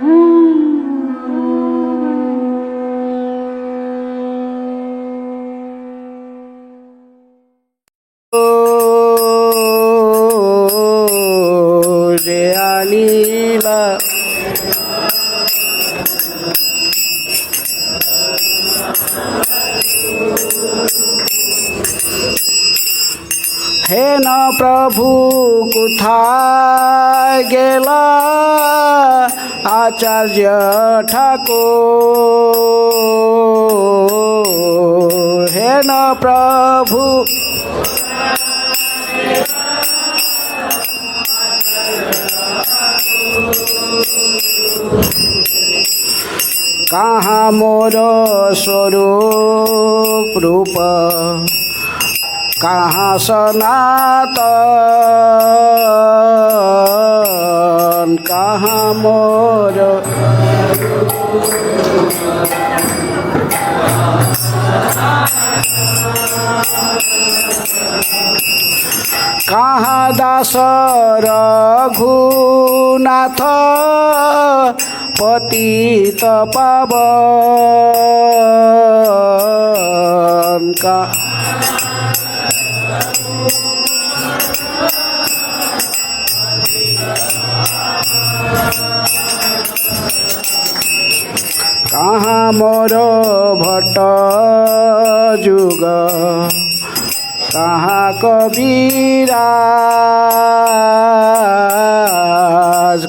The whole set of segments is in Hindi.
हे न प्रभु कुठाय गेला आचार्य ठाकुर। हे न प्रभु कहाँ मोर स्वरूप रूप कहाँ सनातन कहाँ मोर कहाँ दास रघुनाथ पतित पावन का कहाँ मोर भट्ट जुग कहाँ कबीराज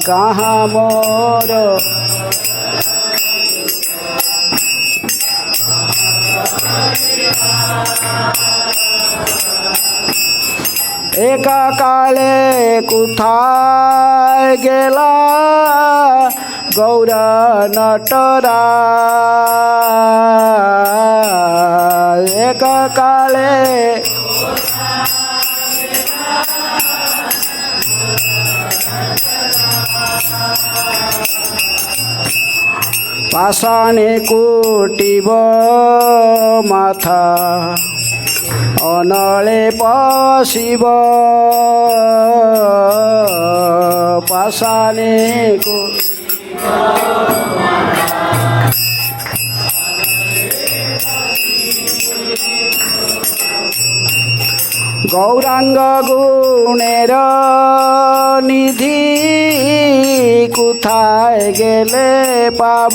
कहाँ मोर एक काले कुठाय गेला गौर नटराज। एक काले पाषाणे कुटिब माथा अनले पशिब पाषाणे को गौरांग गुणेर निधि कुथाय गेले पाब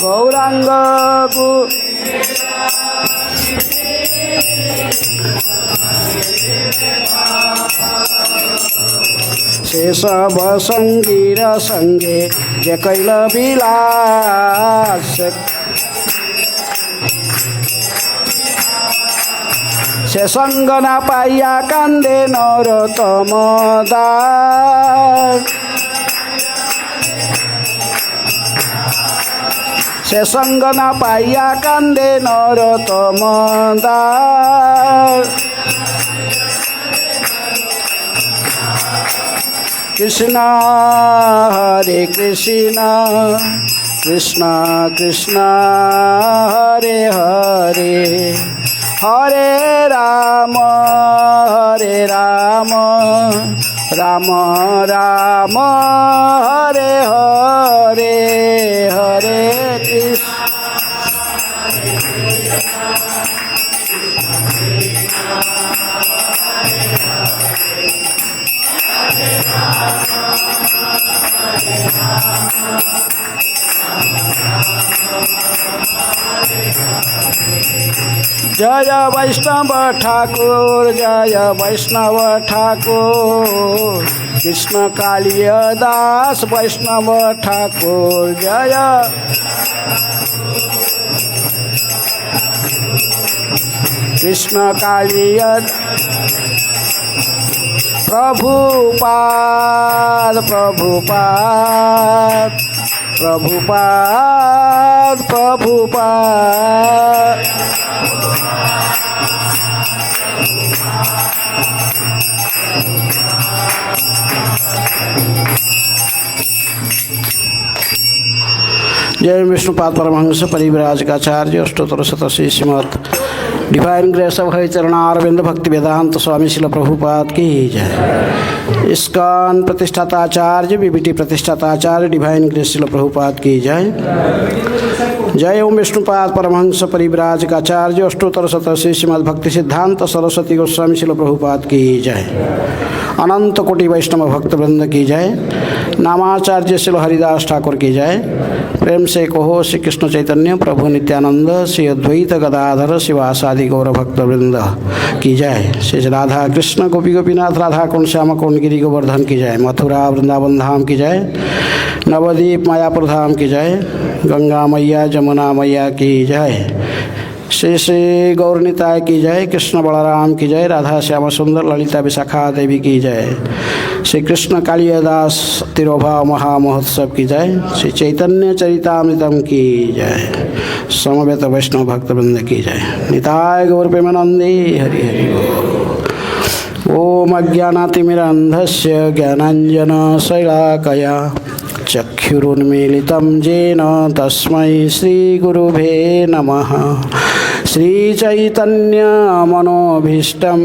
गौरांग गु से सब संगीर संगे जे कैल विलास से संग न पाइया कांदे नरोत्तम दास से संग न पाइया कांदे नरोत्तम दास। कृष्ण हरे कृष्ण कृष्ण कृष्ण हरे हरे हरे राम राम राम हरे हरे हरे कृष्ण जय वैष्णव ठाकुर जय वैष्णव ठाकुर कृष्ण कालिय दास वैष्णव ठाकुर जय कृष्ण कालिय प्रभुपाद प्रभुपाद प्रभुपाद प्रभुपाद जय विष्णुपाद परमहंस परिव्राजकाचार्य अष्टोत्तर शतश्री श्रीमद् डिवाइन ग्रेस ऑफ हरि चरणारविंद भक्ति वेदांत स्वामी शिल प्रभुपाद की जय। इस्कॉन प्रतिष्ठाताचार्य बीबीटी प्रतिष्ठाताचार्य डिवाइन ग्रेस शिल प्रभुपाद की जय। जय ओम विष्णुपाद परमहंस परिव्राजकाचार्य अष्टोत्तर शतश्री श्रीमद् भक्ति सिद्धांत सरस्वती गोस्वामी शिल प्रभुपाद की जय। अनंत कोटि वैष्णव भक्त वृंद की जय। नामाचार्य शिल हरिदास ठाकुर की जय। प्रेम से कहो श्री कृष्ण चैतन्य प्रभु नित्यानंद श्री अद्वैत गदाधर शिवासादि गौर भक्त वृंद की जय। श्री राधा कृष्ण गोपी गोपीनाथ राधा कुंड श्याम कुंड गिरि गोवर्धन की जय। मथुरा वृंदावन धाम की जय। नवद्वीप मायापुर धाम की जय। गंगा मैया जमुना मैया की जय। श्री श्री गौरनिताय की जय। कृष्ण बलराम की जय। राधा श्याम सुंदर ललिता विशाखा देवी की जय। श्री कृष्ण कालिदास तिरुभाव महामहोत्सव की जय। श्री चैतन्य चरितामृतम की जय। समवेत वैष्णव भक्त वृंद की जय। निताय गौर प्रेमानंदे हरि हरि बोल। ओम अज्ञानातिमिरान्धस्य ज्ञानाञ्जनशलाकया चक्षुरुन्मीलितं येन तस्मै श्रीगुरुवे नमः। श्रीचैतन्यमनोभीष्टं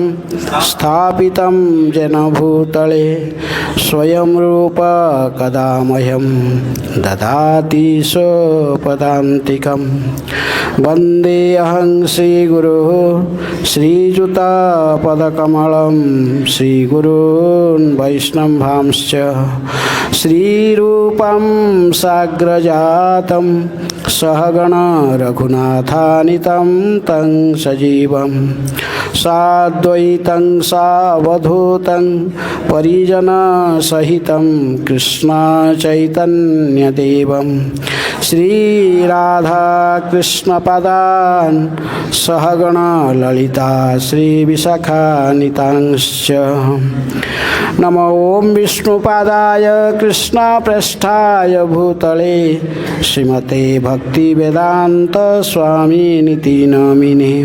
स्थापितं येन भूतले स्वयं रूप कदा मह्यं ददाति स्वपदान्तिकं। वन्देऽहं श्रीगुरुः श्रीयुतापदकमलं श्रीगुरून् वैष्णवांश्च श्रीरूपं साग्रजातं सहगण रघुनाथानितं तं सजीवं साद्वैतं सावधूतं परिजनसहितं कृष्णचैतन्यदेवं श्रीराधाकृष्णपदान् सहगण ललिता श्रीविशाखानितांश्च। नमो ओं विष्णुपादाय कृष्णप्रेष्ठाय भूतले श्रीमते भक्तिवेदांत स्वामिनिति नामिने।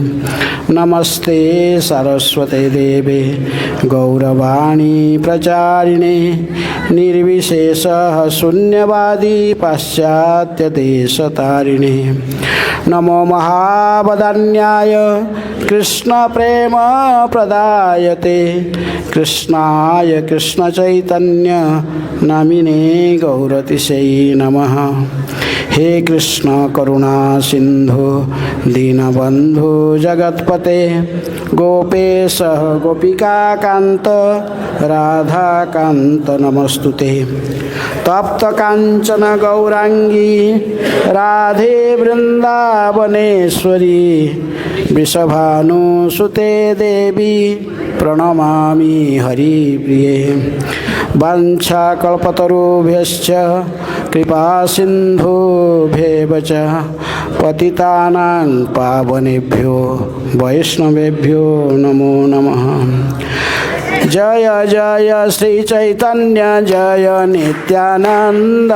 नमस्ते सरस्वते देवे गौरवाणी प्रचारिणे निर्विशेषः शून्यवादी पाश्चात्यदेशतारिणे। नमो महावदन्याय कृष्णप्रेम प्रदायते कृष्णाय कृष्णचैतन्य नामिने गौरतिशै नमः। हे कृष्ण करुणा सिंधु दीनबंधु जगत्पते गोपेश गोपिकाकांत राधाकांत नमस्तुते। तप्त कांचन गौरांगी राधे वृंदावनेश्वरी वृषभानुसुते देवी प्रणमामि हरिप्रिये। वाञ्छाकल्पतरुभ्यश्च कृपा सिन्धुभ्येव च पतितानां पावनेभ्यो वैष्णवेभ्यो नमो नमः। जय जय श्री चैतन्य जय नित्यानंद।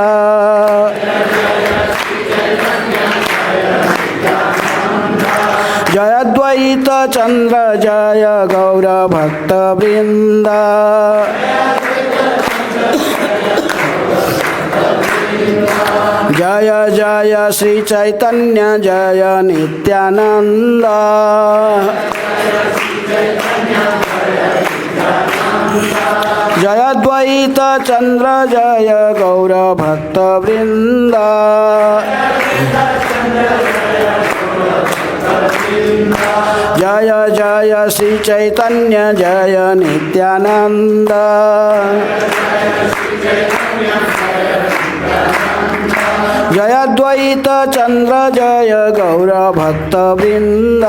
जय अद्वैत चंद्र जय गौर भक्त वृंद। जय जय श्री चैतन्य जय नित्यानंद। जय अद्वैत चंद्र जय गौर भक्त वृंद। जय जय श्री चैतन्य जय नित्यानंद। जय अद्वैत चंद्र जय गौर भक्त वृंद।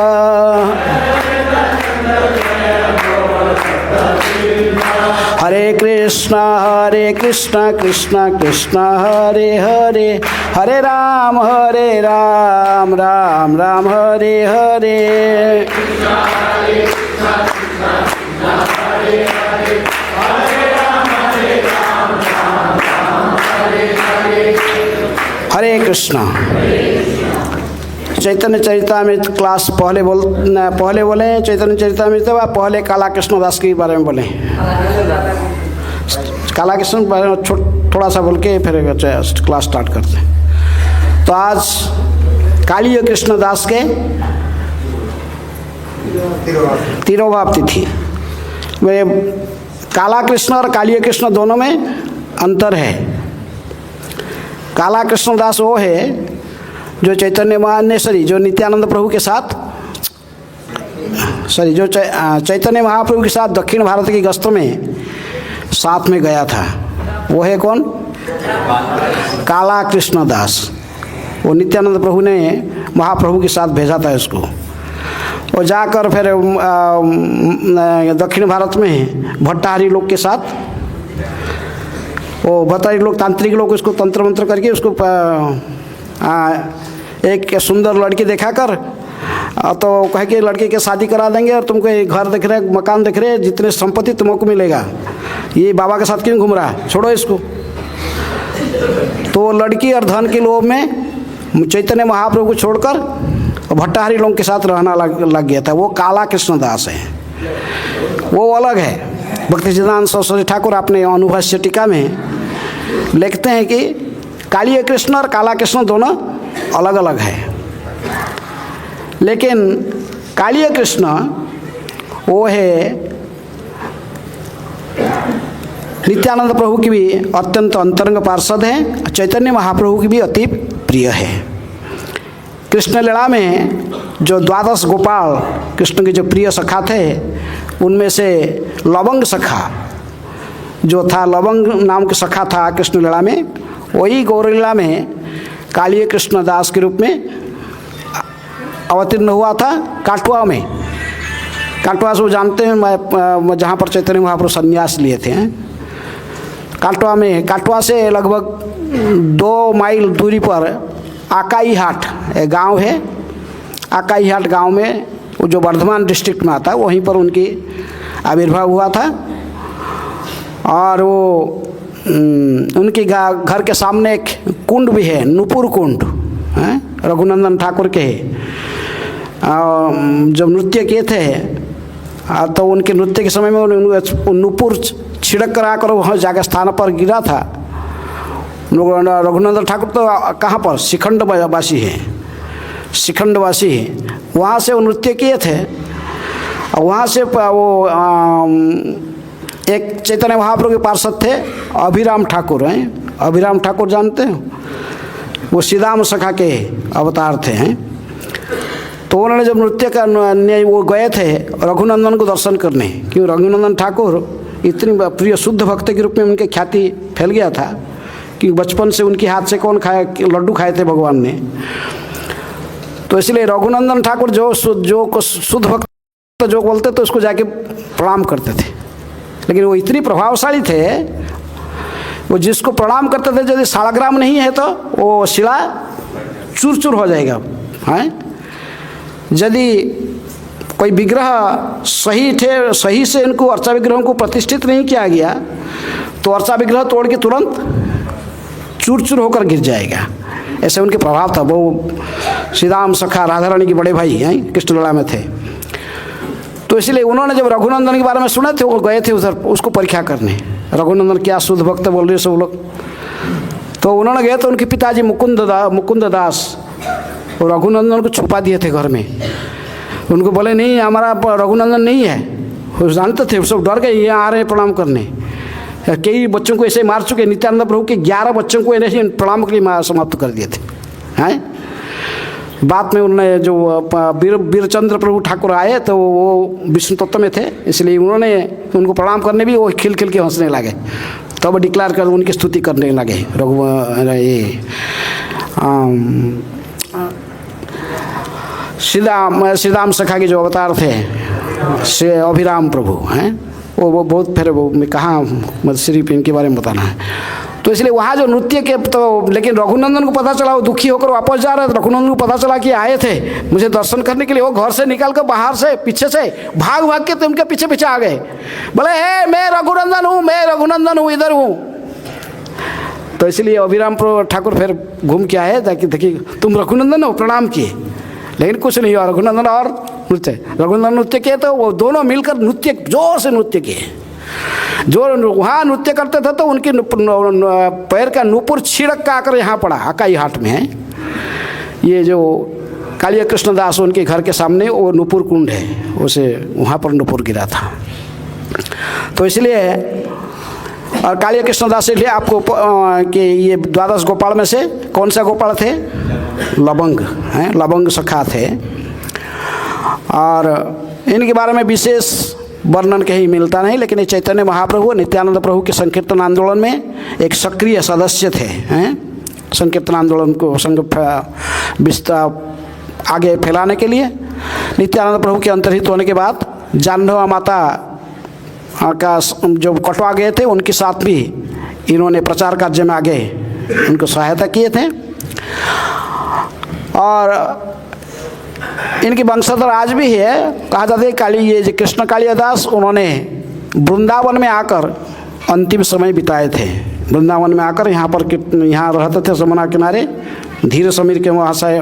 हरे कृष्ण कृष्ण कृष्ण हरे हरे हरे राम राम राम हरे हरे। हरे कृष्णा। चैतन्य चरितामृत क्लास पहले बोले चैतन्य चरितामृत पहले काला कृष्ण दास के बारे में बोले। काला कृष्ण के बारे में थोड़ा सा बोल के फिर क्लास स्टार्ट करते हैं। तो आज काली कृष्ण दास के तिरोभाव तिथि में काला कृष्ण और कालीय कृष्ण दोनों में अंतर है। काला कृष्णदास वो है जो चैतन्य महानेश्वरी जो नित्यानंद प्रभु के साथ जो चैतन्य महाप्रभु के साथ दक्षिण भारत की गस्त में साथ में गया था। वो है कौन? काला कृष्णदास। वो नित्यानंद प्रभु ने महाप्रभु के साथ भेजा था इसको। वो जाकर फिर दक्षिण भारत में भट्टाहारी लोग के साथ, वो भट्टाहारी लोग तांत्रिक लोग उसको तंत्र मंत्र करके उसको एक सुंदर लड़की दिखाकर तो कहे कि लड़के के शादी करा देंगे और तुमको ये घर दिख रहे, मकान दिख रहे, जितने संपत्ति तुमको मिलेगा। ये बाबा के साथ क्यों घूम रहा है, छोड़ो इसको। तो लड़की और धन के लोभ में चैतन्य महाप्रभु को छोड़कर भट्टाहारी लोगों के साथ रहना लग गया था। वो काला कृष्णदास है, वो अलग है। भक्ति सिद्धांत सरस्वती ठाकुर अपने अनुभव टीका में लिखते हैं कि कालीय कृष्ण और काला कृष्ण दोनों अलग अलग है। लेकिन कालीय कृष्ण वो है नित्यानंद प्रभु की भी अत्यंत अंतरंग पार्षद है, चैतन्य महाप्रभु की भी अति प्रिय है। कृष्ण लीला में जो 12 गोपाल कृष्ण के जो प्रिय सखा थे, उनमें से लवंग सखा जो था, लवंग नाम के सखा था कृष्ण लीला में, वही गौरलीला में कालीय कृष्णदास के रूप में अवतीर्ण हुआ था काटवा में। काटवा से वो जानते हैं, मैं जहाँ पर चैतन्य महाप्रभु संन्यास लिए थे। काटवा में, काटवा से लगभग 2 माइल दूरी पर आकाई हाट एक गांव है। आकाई हाट गांव में वो जो वर्धमान डिस्ट्रिक्ट में आता है, वहीं पर उनकी आविर्भाव हुआ था। और वो उनके घर के सामने एक कुंड भी है, नुपुर कुंड है, रघुनंदन ठाकुर के जब नृत्य किए थे तो उनके नृत्य के समय में नुपुर छिड़क कर आकर वहाँ जाकर स्थान पर गिरा था। रघुनंदन ठाकुर तो कहाँ पर, शिखंड वासी है, शिखंडवासी है, वहाँ से वो नृत्य किए थे। और वहाँ से वो एक चैतन्य महाप्रभु के पार्षद थे अभिराम ठाकुर हैं। अभिराम ठाकुर जानते हैं, वो सीधाम सखा के अवतार थे हैं। तो उन्होंने जब नृत्य करने वो गए थे रघुनंदन को दर्शन करने, क्यों रघुनंदन ठाकुर इतनी प्रिय शुद्ध भक्त के रूप में उनके ख्याति फैल गया था कि बचपन से उनके हाथ से कौन खाए, लड्डू खाए थे भगवान ने। तो इसलिए रघुनंदन ठाकुर जो शुद्ध भक्त जो बोलते तो उसको जाके प्रणाम करते थे। लेकिन वो इतनी प्रभावशाली थे, वो जिसको प्रणाम करते थे यदि सालग्राम नहीं है तो वो शिला चूर चूर हो जाएगा है। यदि कोई विग्रह सही से इनको अर्चा विग्रहों को प्रतिष्ठित नहीं किया गया तो अर्चा विग्रह तोड़ के तुरंत चूर चूर होकर गिर जाएगा। ऐसे उनके प्रभाव था। वो श्रीराम सखा राधा रानी के बड़े भाई हैं, कृष्ण लीला में थे। तो इसलिए उन्होंने जब रघुनंदन के बारे में सुना थे, वो गए थे उधर उसको परीक्षा करने, रघुनंदन क्या शुद्ध भक्त बोल रहे सब लोग। तो उन्होंने गए तो उनके पिताजी मुकुंद दास और रघुनंदन को छुपा दिए थे घर में। उनको बोले नहीं, हमारा रघुनंदन नहीं है। वो जानते थे, सब डर गए, ये आ रहे हैं प्रणाम करने। कई बच्चों को ऐसे मार चुके, नित्यानंद प्रभु के 11 बच्चों को ऐसे प्रणाम के लिए समाप्त कर दिए थे हैं। बाद में उन्होंने जो वीरचंद्र प्रभु ठाकुर आए तो वो विष्णु तत्व में थे, इसलिए उन्होंने उनको प्रणाम करने भी वो खिल खिल के हंसने लगे। तब डिक्लेयर कर उनकी स्तुति करने लगे। श्रीराम सखा के जो अवतार थे से अभिराम प्रभु हैं, वो बहुत फिर वो मैं कहाँ सिर्फ इनके बारे में बताना है। तो इसलिए वहाँ जो नृत्य के तो, लेकिन रघुनंदन को पता चला, वो दुखी होकर वापस जा रहे थे। रघुनंदन को पता चला कि आए थे मुझे दर्शन करने के लिए, वो घर से निकल कर बाहर से पीछे से भाग के तो उनके पीछे पीछे आ गए। बोले हे मैं रघुनंदन हूँ, इधर हूँ। तो इसलिए अभिराम ठाकुर फिर घूम के आए ताकि देखिए तुम रघुनंदन हो, प्रणाम किए। लेकिन कुछ नहीं हुआ। रघुनंदन और रघुनंदन नृत्य किए तो वो दोनों मिलकर नृत्य जोर से नृत्य किए। जो वहाँ नृत्य करते थे तो उनके पैर का नुपुर छिड़क का आकर यहाँ पड़ा, अकाई हाट में है। ये जो कालिया कृष्णदास उनके घर के सामने वो नुपुर कुंड है, उसे वहाँ पर नुपुर गिरा था। तो इसलिए और कालिया कृष्णदास इसलिए आपको कि ये 12 गोपाल में से कौन सा गोपाल थे? लवंग हैं, लवंग सखा थे। और इनके बारे में विशेष वर्णन कहीं मिलता नहीं, लेकिन ये चैतन्य महाप्रभु नित्यानंद प्रभु के संकीर्तन आंदोलन में एक सक्रिय सदस्य थे। हैं, संकीर्तन आंदोलन को विस्तार आगे फैलाने के लिए नित्यानंद प्रभु के अंतर्हित होने के बाद जाह्नवा माता का जो कटवा गए थे, उनके साथ भी इन्होंने प्रचार कार्य में आगे उनको सहायता किए थे। और इनकी वंशधर आज भी है। कहा जाता है काली ये जो कृष्ण कालियादास, उन्होंने वृंदावन में आकर अंतिम समय बिताए थे। वृंदावन में आकर यहाँ रहते थे यमुना किनारे, धीर समीर के वहाँ से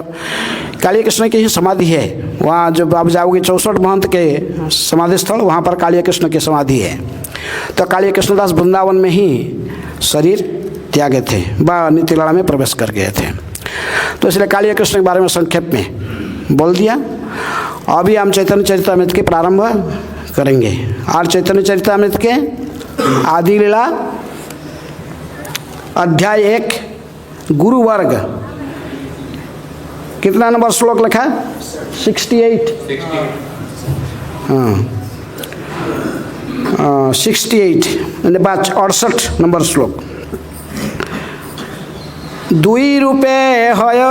काली कृष्ण की ही समाधि है। वहाँ जब आप जाओगे 64 महंत के समाधि स्थल, वहाँ पर काली कृष्ण की समाधि है। तो काली कृष्णदास वृंदावन में ही शरीर त्यागे थे, व नीतिलाड़ा में प्रवेश कर गए थे। तो इसलिए काली कृष्ण के बारे में संक्षेप में बोल दिया। अभी हम चैतन्य चरितामृत के प्रारंभ करेंगे। और चैतन्य चरितामृत के आदि लीला अध्याय 1 गुरु वर्ग, कितना नंबर श्लोक लिखा? 68। हाँ 68 बात 68 नंबर श्लोक। 2 रूपे हय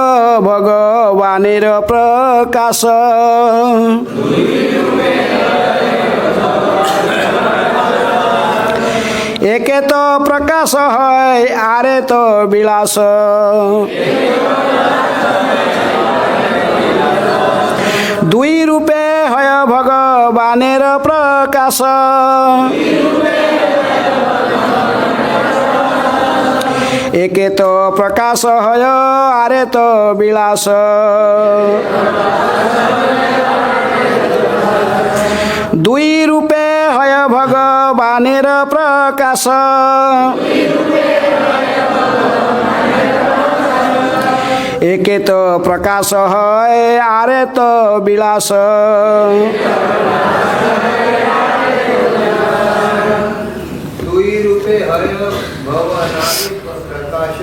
भगवानेर प्रकाश, एके तो प्रकाश है आरे तो विलास, 2 रूपे हय भगवानेर प्रकाश, एके तो प्रकाश हय आरे तो विलास, 2 रूपे हय भगवानेर प्रकाश, एके तो प्रकाश है आरे तो विलास, 2 रूपे हय भगवानेर प्रकाश,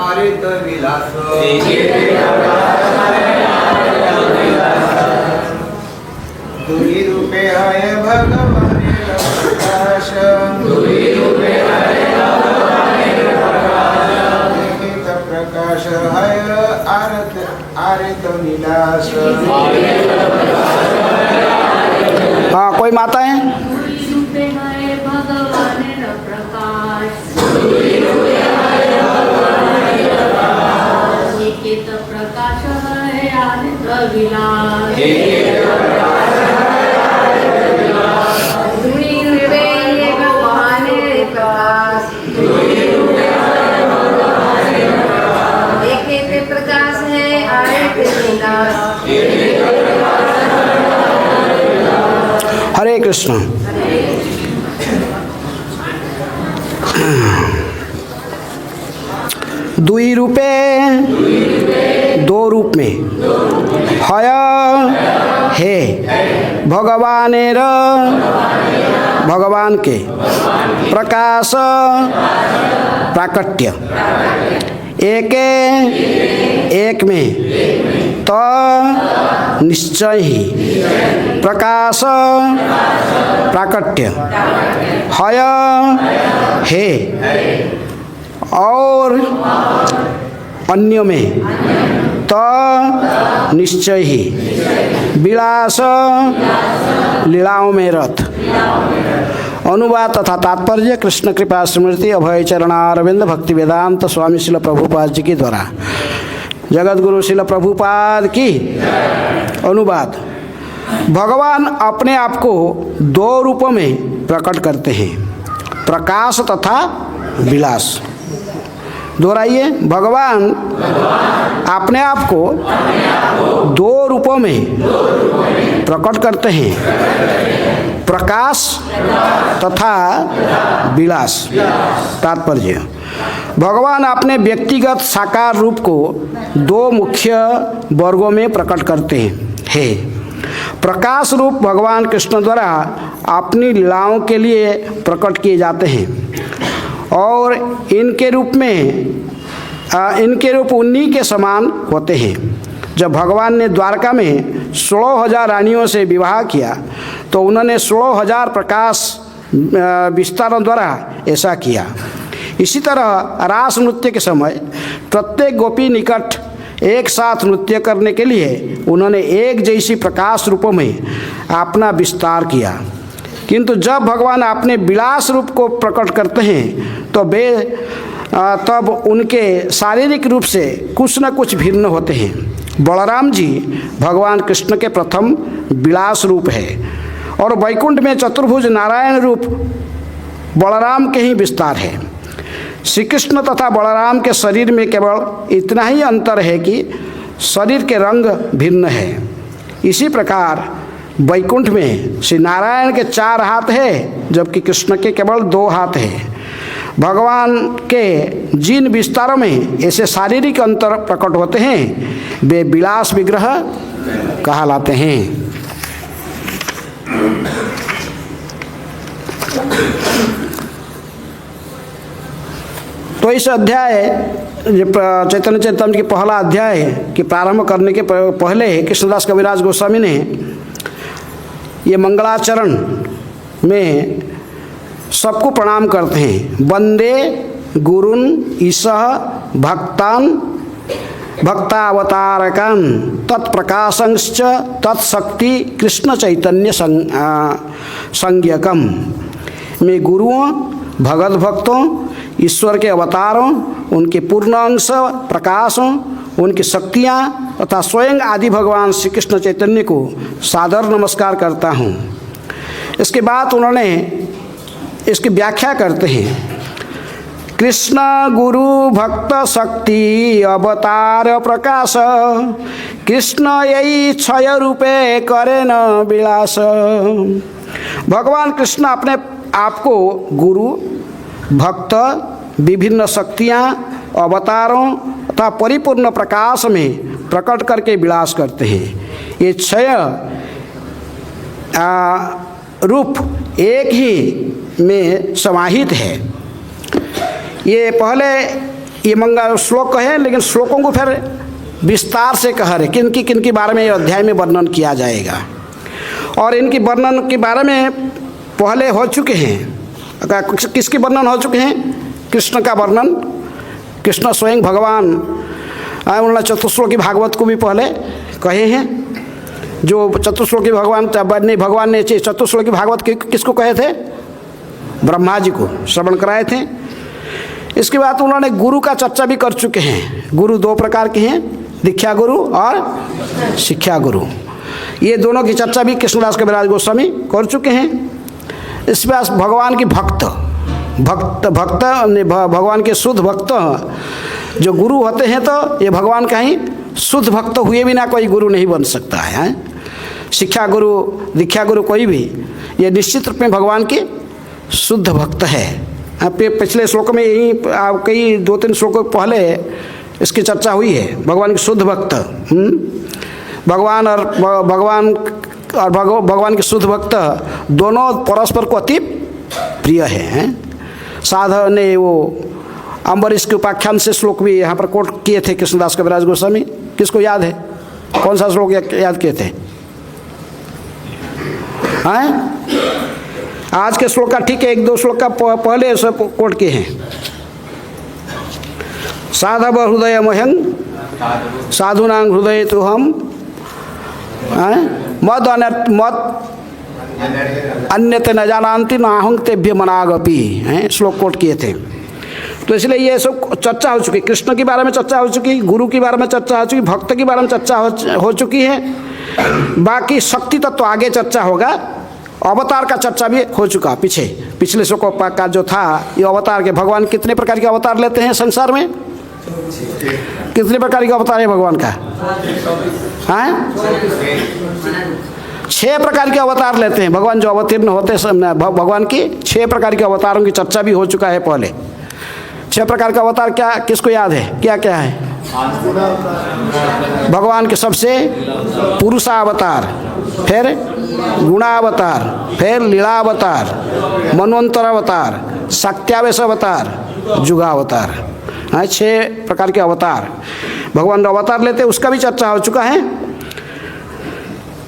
आरे तो विलास, 2 रूपे हय भगवानेर प्रकाश, प्रकाश है आरे तो विलास। हाँ कोई माता है? प्रकाश है आरे तो विलास, हरे कृष्ण। दुई रूपे, 2 रूप में, हय है भगवानेर भगवान के, प्रकाश प्राकट्य, एके एक में, तो निश्चय ही, प्रकाश प्राकट्य, हय है और अन्य में, तो निश्चय ही, विलास लीलाओं में रत। अनुवाद तथा तात्पर्य कृष्ण कृपा स्मृति अभय चरणारविंद भक्ति वेदांत स्वामी श्रील प्रभुपाद जी के द्वारा। जगत गुरु श्रील प्रभुपाद की अनुवाद। भगवान अपने आप को 2 रूपों में प्रकट करते हैं, प्रकाश तथा विलास। दोहराइए, भगवान अपने आप को 2 रूपों में प्रकट करते हैं, प्रकाश तथा विलास। तात्पर्य, भगवान अपने व्यक्तिगत साकार रूप को दो मुख्य वर्गों में प्रकट करते हैं। प्रकाश रूप भगवान कृष्ण द्वारा अपनी लीलाओं के लिए प्रकट किए जाते हैं और इनके रूप उन्हीं के समान होते हैं। जब भगवान ने द्वारका में 16,000 रानियों से विवाह किया तो उन्होंने 16,000 प्रकाश विस्तारों द्वारा ऐसा किया। इसी तरह रास नृत्य के समय प्रत्येक गोपी निकट एक साथ नृत्य करने के लिए उन्होंने एक जैसी प्रकाश रूपों में अपना विस्तार किया। किंतु जब भगवान अपने विलास रूप को प्रकट करते हैं तो वे तब उनके शारीरिक रूप से कुछ न कुछ भिन्न होते हैं। बलराम जी भगवान कृष्ण के प्रथम विलास रूप है और वैकुंठ में चतुर्भुज नारायण रूप बलराम के ही विस्तार है। श्री कृष्ण तथा बलराम के शरीर में केवल इतना ही अंतर है कि शरीर के रंग भिन्न है। इसी प्रकार वैकुंठ में श्री नारायण के 4 हाथ है जबकि कृष्ण के केवल 2 हाथ है। भगवान के जिन विस्तारों में ऐसे शारीरिक अंतर प्रकट होते हैं वे विलास विग्रह कहलाते हैं। तो इस अध्याय चैतन्य चरितामृत के पहला अध्याय के प्रारंभ करने के पहले कृष्णदास कविराज गोस्वामी ने ये मंगलाचरण में सबको प्रणाम करते हैं। वंदे गुरुन ईशः भक्तान भक्तावतारकान तत्प्रकाशंश्च तत्शक्ति कृष्ण चैतन्य संज्ञकम। मैं गुरुओं, भगत भक्तों, ईश्वर के अवतारों, उनके पूर्ण अंश प्रकाशों, उनकी शक्तियाँ तथा स्वयं आदि भगवान श्री कृष्ण चैतन्य को सादर नमस्कार करता हूँ। इसके बाद उन्होंने इसकी व्याख्या करते हैं। कृष्ण गुरु भक्त शक्ति अवतार प्रकाश कृष्ण यही क्षय रूपे करे न विलास। भगवान कृष्ण अपने आप को गुरु, भक्त, विभिन्न शक्तियाँ, अवतारों तथा परिपूर्ण प्रकाश में प्रकट करके विलास करते हैं। ये 6 रूप एक ही में समाहित है। ये पहले ये मंगल श्लोक है, लेकिन श्लोकों को फिर विस्तार से कह रहे किन की बारे में अध्याय में वर्णन किया जाएगा। और इनकी वर्णन के बारे में पहले हो चुके हैं। किसके वर्णन हो चुके हैं? कृष्ण का वर्णन, कृष्ण स्वयं भगवान। उन्होंने चतुश्लोकी भागवत को भी पहले कहे हैं। जो चतुश्लोकी भगवान ने चतुश्लोकी भागवत किसको कहे थे? ब्रह्मा जी को श्रवण कराए थे। इसके बाद उन्होंने गुरु का चर्चा भी कर चुके हैं। गुरु 2 प्रकार के हैं, दीक्षा गुरु और शिक्षा गुरु। ये दोनों की चर्चा भी कृष्णदास कविराज गोस्वामी कर चुके हैं। इस पर भगवान की भक्त भगवान के शुद्ध भक्त जो गुरु होते हैं तो ये भगवान का ही शुद्ध भक्त हुए बिना कोई गुरु नहीं बन सकता है। शिक्षा गुरु, दीक्षा गुरु कोई भी ये निश्चित रूप में भगवान के शुद्ध भक्त है। पिछले श्लोक में यही कई 2-3 श्लोकों पहले इसकी चर्चा हुई है। भगवान के शुद्ध भक्त भगवान के शुद्ध भक्त दोनों परस्पर को अति प्रिय हैं। साधव ने वो अम्बरीश के उपाख्यान से श्लोक भी यहाँ पर कोट किए थे कृष्णदास कविराज गोस्वामी। किसको याद है? कौन सा श्लोक याद किए थे? हैं? आज के श्लोक का ठीक है, 1-2 श्लोक का पहले सब कोट किए हैं। साधव हृदय मह्यं साधुनां हृदय तो हम मद अन्यते न जानन्ति नाहं तेभ्य मनागपि श्लोक कोट किए थे। तो इसलिए ये सब चर्चा हो चुकी। कृष्ण के बारे में चर्चा हो चुकी, गुरु के बारे में चर्चा हो चुकी, भक्त के बारे में चर्चा हो चुकी है। बाकी शक्ति तत्व आगे चर्चा होगा। अवतार का चर्चा भी हो चुका पिछले श्लोक का जो था। ये अवतार के भगवान कितने प्रकार के अवतार लेते हैं संसार में? कितने प्रकार के अवतार है भगवान का? हैं? 6 प्रकार के अवतार लेते हैं भगवान। जो अवतीर्ण होते हैं भगवान की 6 प्रकार के अवतारों की चर्चा भी हो चुका है पहले। 6 प्रकार का अवतार क्या किसको याद है? क्या क्या है? भगवान के सबसे पुरुषावतार, फिर गुणावतार, फिर लीलावतार, मनवंतर अवतार, शक्त्यावेश अवतार, जुगावतार। 6 प्रकार के अवतार भगवान अवतार लेते, उसका भी चर्चा हो चुका है।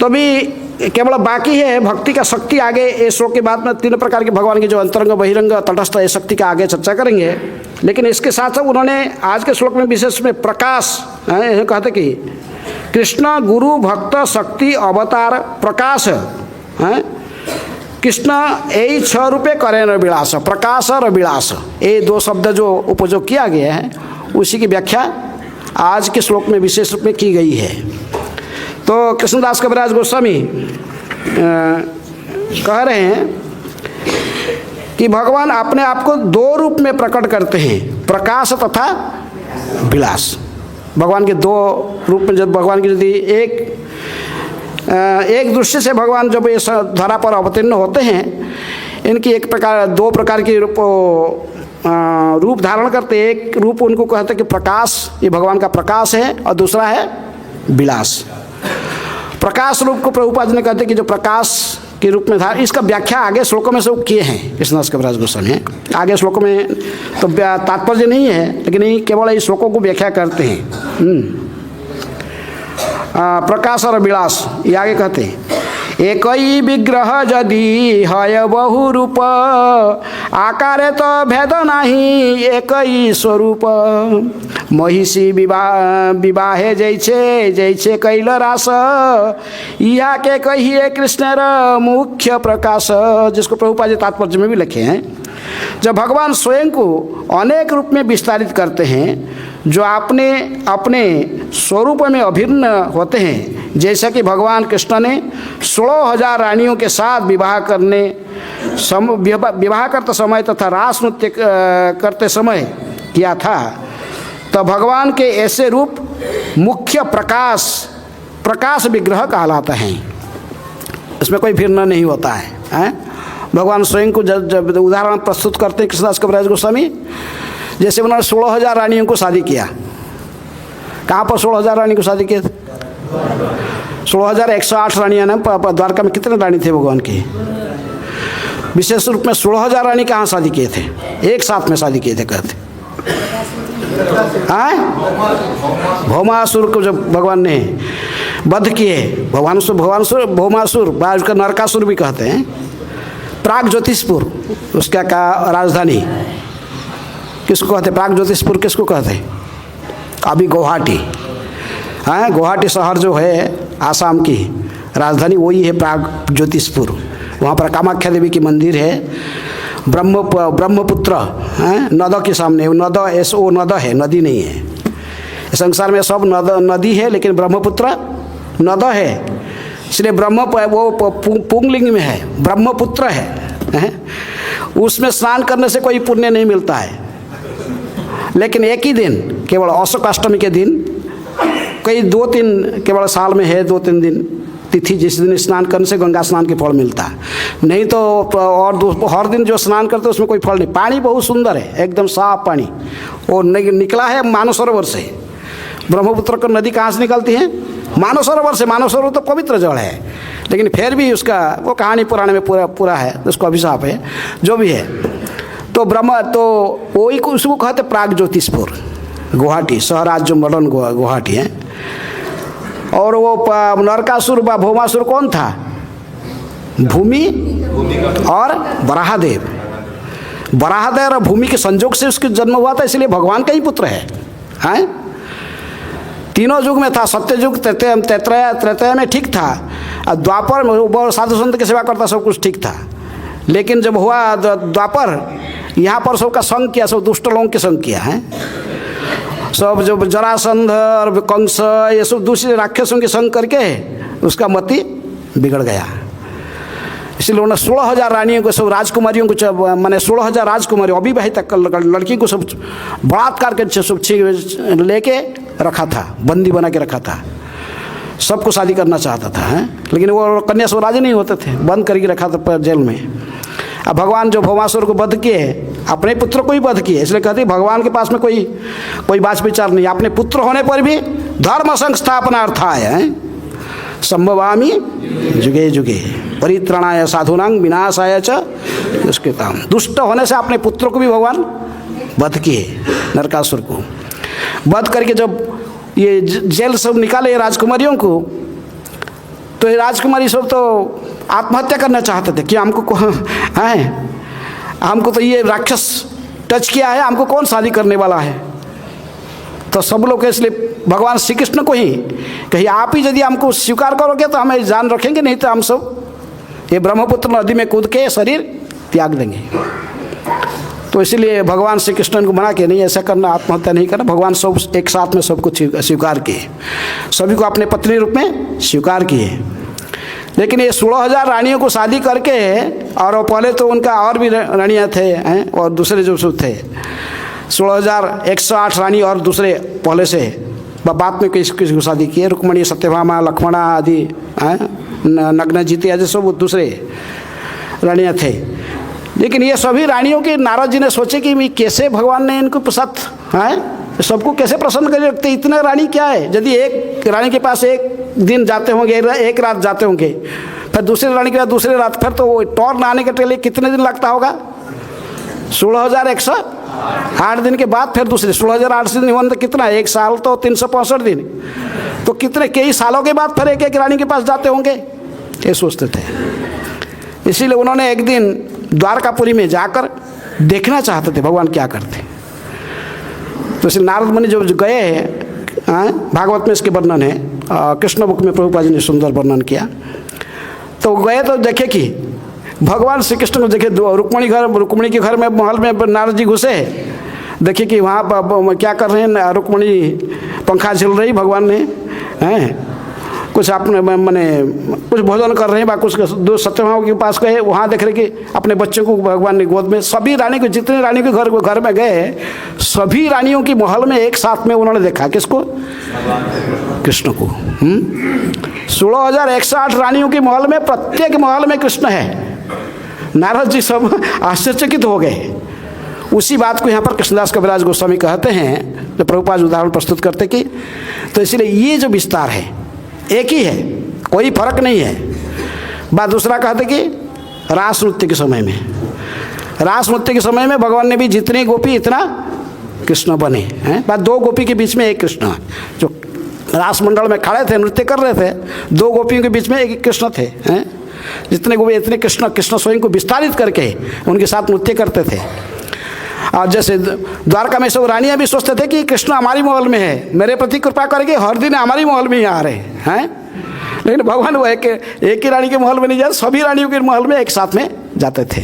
तो भी केवल बाकी है भक्ति का शक्ति। आगे इस श्लोक के बाद में 3 प्रकार के भगवान की जो अंतरंग, बहिरंग, तटस्थ है शक्ति का आगे चर्चा करेंगे। लेकिन इसके साथ साथ उन्होंने आज के श्लोक में विशेष में प्रकाश कहते कि कृष्ण गुरु भक्त शक्ति अवतार प्रकाश है। कृष्ण यही 6 रूपे करें न विलास, प्रकाश और विलास, ये 2 शब्द जो उपयोग किया गया है उसी की व्याख्या आज के श्लोक में विशेष रूप में की गई है। तो कृष्णदास कविराज गोस्वामी कह रहे हैं कि भगवान अपने आप को 2 रूप में प्रकट करते हैं, प्रकाश तथा विलास। भगवान के 2 रूप में, जब भगवान की यदि एक दृष्टि से भगवान जब इस धरा पर अवतीर्ण होते हैं, इनकी 2 प्रकार की रूप धारण करते। एक रूप उनको कहते हैं कि प्रकाश, ये भगवान का प्रकाश है, और दूसरा है विलास। प्रकाश रूप को प्रभुपाद ने कहते हैं कि जो प्रकाश के रूप में था, इसका व्याख्या आगे श्लोकों में सब किए हैं कृष्णदास कविराज गोस्वामी। आगे श्लोकों में तो तात्पर्य नहीं है, लेकिन ये केवल इस श्लोकों को व्याख्या करते हैं। प्रकाश और विलास ये आगे कहते हैं। एक ही विग्रह यदि है बहु रूप, आकारे तो भेद नहीं एक ही स्वरूप। महिषी विवाहे जैसे जैसे कैल रास, यहाँ के कहिए कृष्ण मुख्य प्रकाश, जिसको प्रभुपाद जी तात्पर्य में भी लिखे हैं। जब भगवान स्वयं को अनेक रूप में विस्तारित करते हैं, जो अपने अपने स्वरूप में अभिन्न होते हैं, जैसा कि भगवान कृष्ण ने 16,000 रानियों के साथ विवाह करते समय तथा रास नृत्य करते समय किया था, तो भगवान के ऐसे रूप मुख्य प्रकाश विग्रह कहलाते हैं। इसमें कोई फिरना नहीं होता है। भगवान स्वयं को जब उदाहरण प्रस्तुत करते हैं कृष्णदास कविराज गोस्वामी, जैसे उन्होंने 16,000 रानियों को शादी किया। कहाँ पर 16,000 रानी को शादी किए थे? 16,108 रानियाँ ना। द्वारका में कितने रानी थे भगवान की? विशेष रूप में 16,000 रानी कहाँ शादी किए थे? एक साथ में शादी किए थे कहते। भौमासुर को जब भगवान ने वध किए, भौमासुर उसका नरकासुर भी कहते हैं। प्राग ज्योतिषपुर उसका का राजधानी किसको कहते? प्राग ज्योतिषपुर किसको कहते? अभी गुवाहाटी है। गुवाहाटी शहर जो है आसाम की राजधानी, वही है प्राग ज्योतिषपुर। वहाँ पर कामाख्या देवी की मंदिर है। ब्रह्मपुत्र नद के सामने, नद वो नद है, नदी नहीं है। संसार में सब नदी है, लेकिन ब्रह्मपुत्र नद है, इसलिए वो पुंगलिंग में है, ब्रह्मपुत्र है। उसमें स्नान करने से कोई पुण्य नहीं मिलता है, लेकिन एक ही दिन, केवल अशोक अष्टमी के दिन, कई 2-3 केवल साल में है 2-3 दिन तिथि, जिस दिन स्नान करने से गंगा स्नान के फल मिलता है। नहीं तो और हर दिन जो स्नान करते उसमें कोई फल नहीं। पानी बहुत सुंदर है, एकदम साफ पानी, और निकला है मानसरोवर से। ब्रह्मपुत्र की नदी कहाँ से निकलती है? मानसरोवर से। मानसरोवर तो पवित्र जल है, लेकिन फिर भी उसका वो कहानी पुराने में पूरा है, उसको अभिशाप है, जो भी है। तो वही उसको कहते प्राग ज्योतिषपुर। गुवाहाटी शहर आज जो मॉडर्न गुवाहाटी है। और वो नरकासुर व भौमासुर कौन था? भूमि और वराहदेव। वराहदेव और भूमि के संयोग से उसका जन्म हुआ था, इसलिए भगवान का ही पुत्र है। तीनों युग में था, सत्य युग, त्रेतया में ठीक था, और द्वापर में साधु संत की सेवा करता, सब कुछ ठीक था। लेकिन जब हुआ द्वापर, यहाँ पर सबका संग किया, सब दुष्ट लोगों के संग किया है। सब जो जरासंध और कंस, ये सब दूसरे राक्षसों के संग करके उसका मति बिगड़ गया। इसलिए उन्होंने 16,000 रानियों को, सब राजकुमारियों को, मैंने 16,000 राजकुमारी अविवाहित लड़की को सब बलात्कार के सब लेके रखा था, बंदी बना के रखा था। सबको शादी करना चाहता था, लेकिन वो कन्या से राजी नहीं होते थे, बंद करके रखा था जेल में। अब भगवान जो भौमासुर को वध किए, अपने पुत्र को ही वध किए। इसलिए कहते भगवान के पास में कोई बात विचार नहीं, अपने पुत्र होने पर भी धर्म संस्थापनार्थाय संभवामि जुगे जुगे परित्राणाय साधूनां विनाशाय च दुष्कृताम। दुष्ट होने से अपने पुत्र को भी भगवान वध किए, नरकासुर को वध करके जब ये जेल सब निकाले राजकुमारियों को, तो ये राजकुमारी सब तो आत्महत्या करना चाहते थे कि हमको तो ये राक्षस टच किया है, हमको कौन शादी करने वाला है। तो सब लोग इसलिए भगवान श्री कृष्ण को ही कहीं आप ही यदि हमको स्वीकार करोगे तो हमें जान रखेंगे, नहीं तो हम सब ये ब्रह्मपुत्र नदी में कूद के शरीर त्याग देंगे। तो इसलिए भगवान श्री कृष्ण को मना के नहीं ऐसा करना, आत्महत्या नहीं करना। भगवान सब एक साथ में सब कुछ स्वीकार किए, सभी को अपने पत्नी रूप में स्वीकार किए। लेकिन ये 16,000 रानियों को शादी करके, और पहले तो उनका और भी रानियाँ थे और दूसरे जो थे 16,108 रानी और दूसरे पहले से बाद में किसी को शादी किए। रुक्मणी, सत्यभामा, लक्ष्मणा आदि, नग्नजीति आदि सब दूसरे रानियाँ थे। लेकिन ये सभी रानियों के नारद जी ने सोचे कि कैसे भगवान ने इनको पसंद सबको कैसे प्रसन्न कर रखते, इतने रानी क्या है। यदि एक रानी के पास एक दिन जाते होंगे, एक रात जाते होंगे, फिर दूसरी रानी के पास दूसरी रात, फिर तो वो टॉर्न आने के लिए कितने दिन लगता होगा? 16,108 दिन के बाद फिर दूसरे 16,008 दिन हुआ तो कितना, एक साल तो 365 दिन, तो कितने कई सालों के बाद फिर एक एक रानी के पास जाते होंगे, ये सोचते थे। इसीलिए उन्होंने एक दिन द्वारकापुरी में जाकर देखना चाहते थे भगवान क्या करते। तो इसलिए नारद मुनि जो गए हैं, भागवत में इसके वर्णन है, कृष्ण बुक में प्रभुपाद जी ने सुंदर वर्णन किया। तो गए तो देखे कि भगवान श्री कृष्ण को देखे, रुक्मणी के घर में महल में नारद जी घुसे, देखे कि वहाँ पर क्या कर रहे हैं, रुक्मणी पंखा झेल रही, भगवान ने कुछ अपने मैंने कुछ भोजन कर रहे हैं, कुछ दो सत्यभामा के पास गए, वहाँ देख रहे कि अपने बच्चों को भगवान ने गोद में, सभी रानी को, जितने रानी के घर में गए, सभी रानियों की महल में एक साथ में उन्होंने देखा, किसको? कृष्ण को। 16,108 रानियों की महल में, प्रत्येक महल में कृष्ण है। नारद जी सब आश्चर्यचकित हो गए। उसी बात को यहाँ पर कृष्णदास कविराज गोस्वामी कहते हैं, जो प्रभुपाद उदाहरण प्रस्तुत करते कि तो इसलिए ये जो विस्तार है एक ही है, कोई फर्क नहीं है। बात दूसरा कहते कि रास नृत्य के समय में, रास नृत्य के समय में भगवान ने भी जितने गोपी इतना कृष्ण बने हैं। बात दो गोपी के बीच में एक कृष्ण, जो रास मंडल में खड़े थे, नृत्य कर रहे थे, दो गोपियों के बीच में एक कृष्ण थे। जितने गोपी इतने कृष्ण स्वयं को विस्तारित करके उनके साथ नृत्य करते थे। और जैसे द्वारका में सब रानियाँ भी सोचते थे कि कृष्ण हमारी महल में है, मेरे प्रति कृपा करके हर दिन हमारी महल में ही आ रहे हैं। लेकिन भगवान वो एक ही रानी के महल में नहीं जाते, सभी रानियों के महल में एक साथ में जाते थे।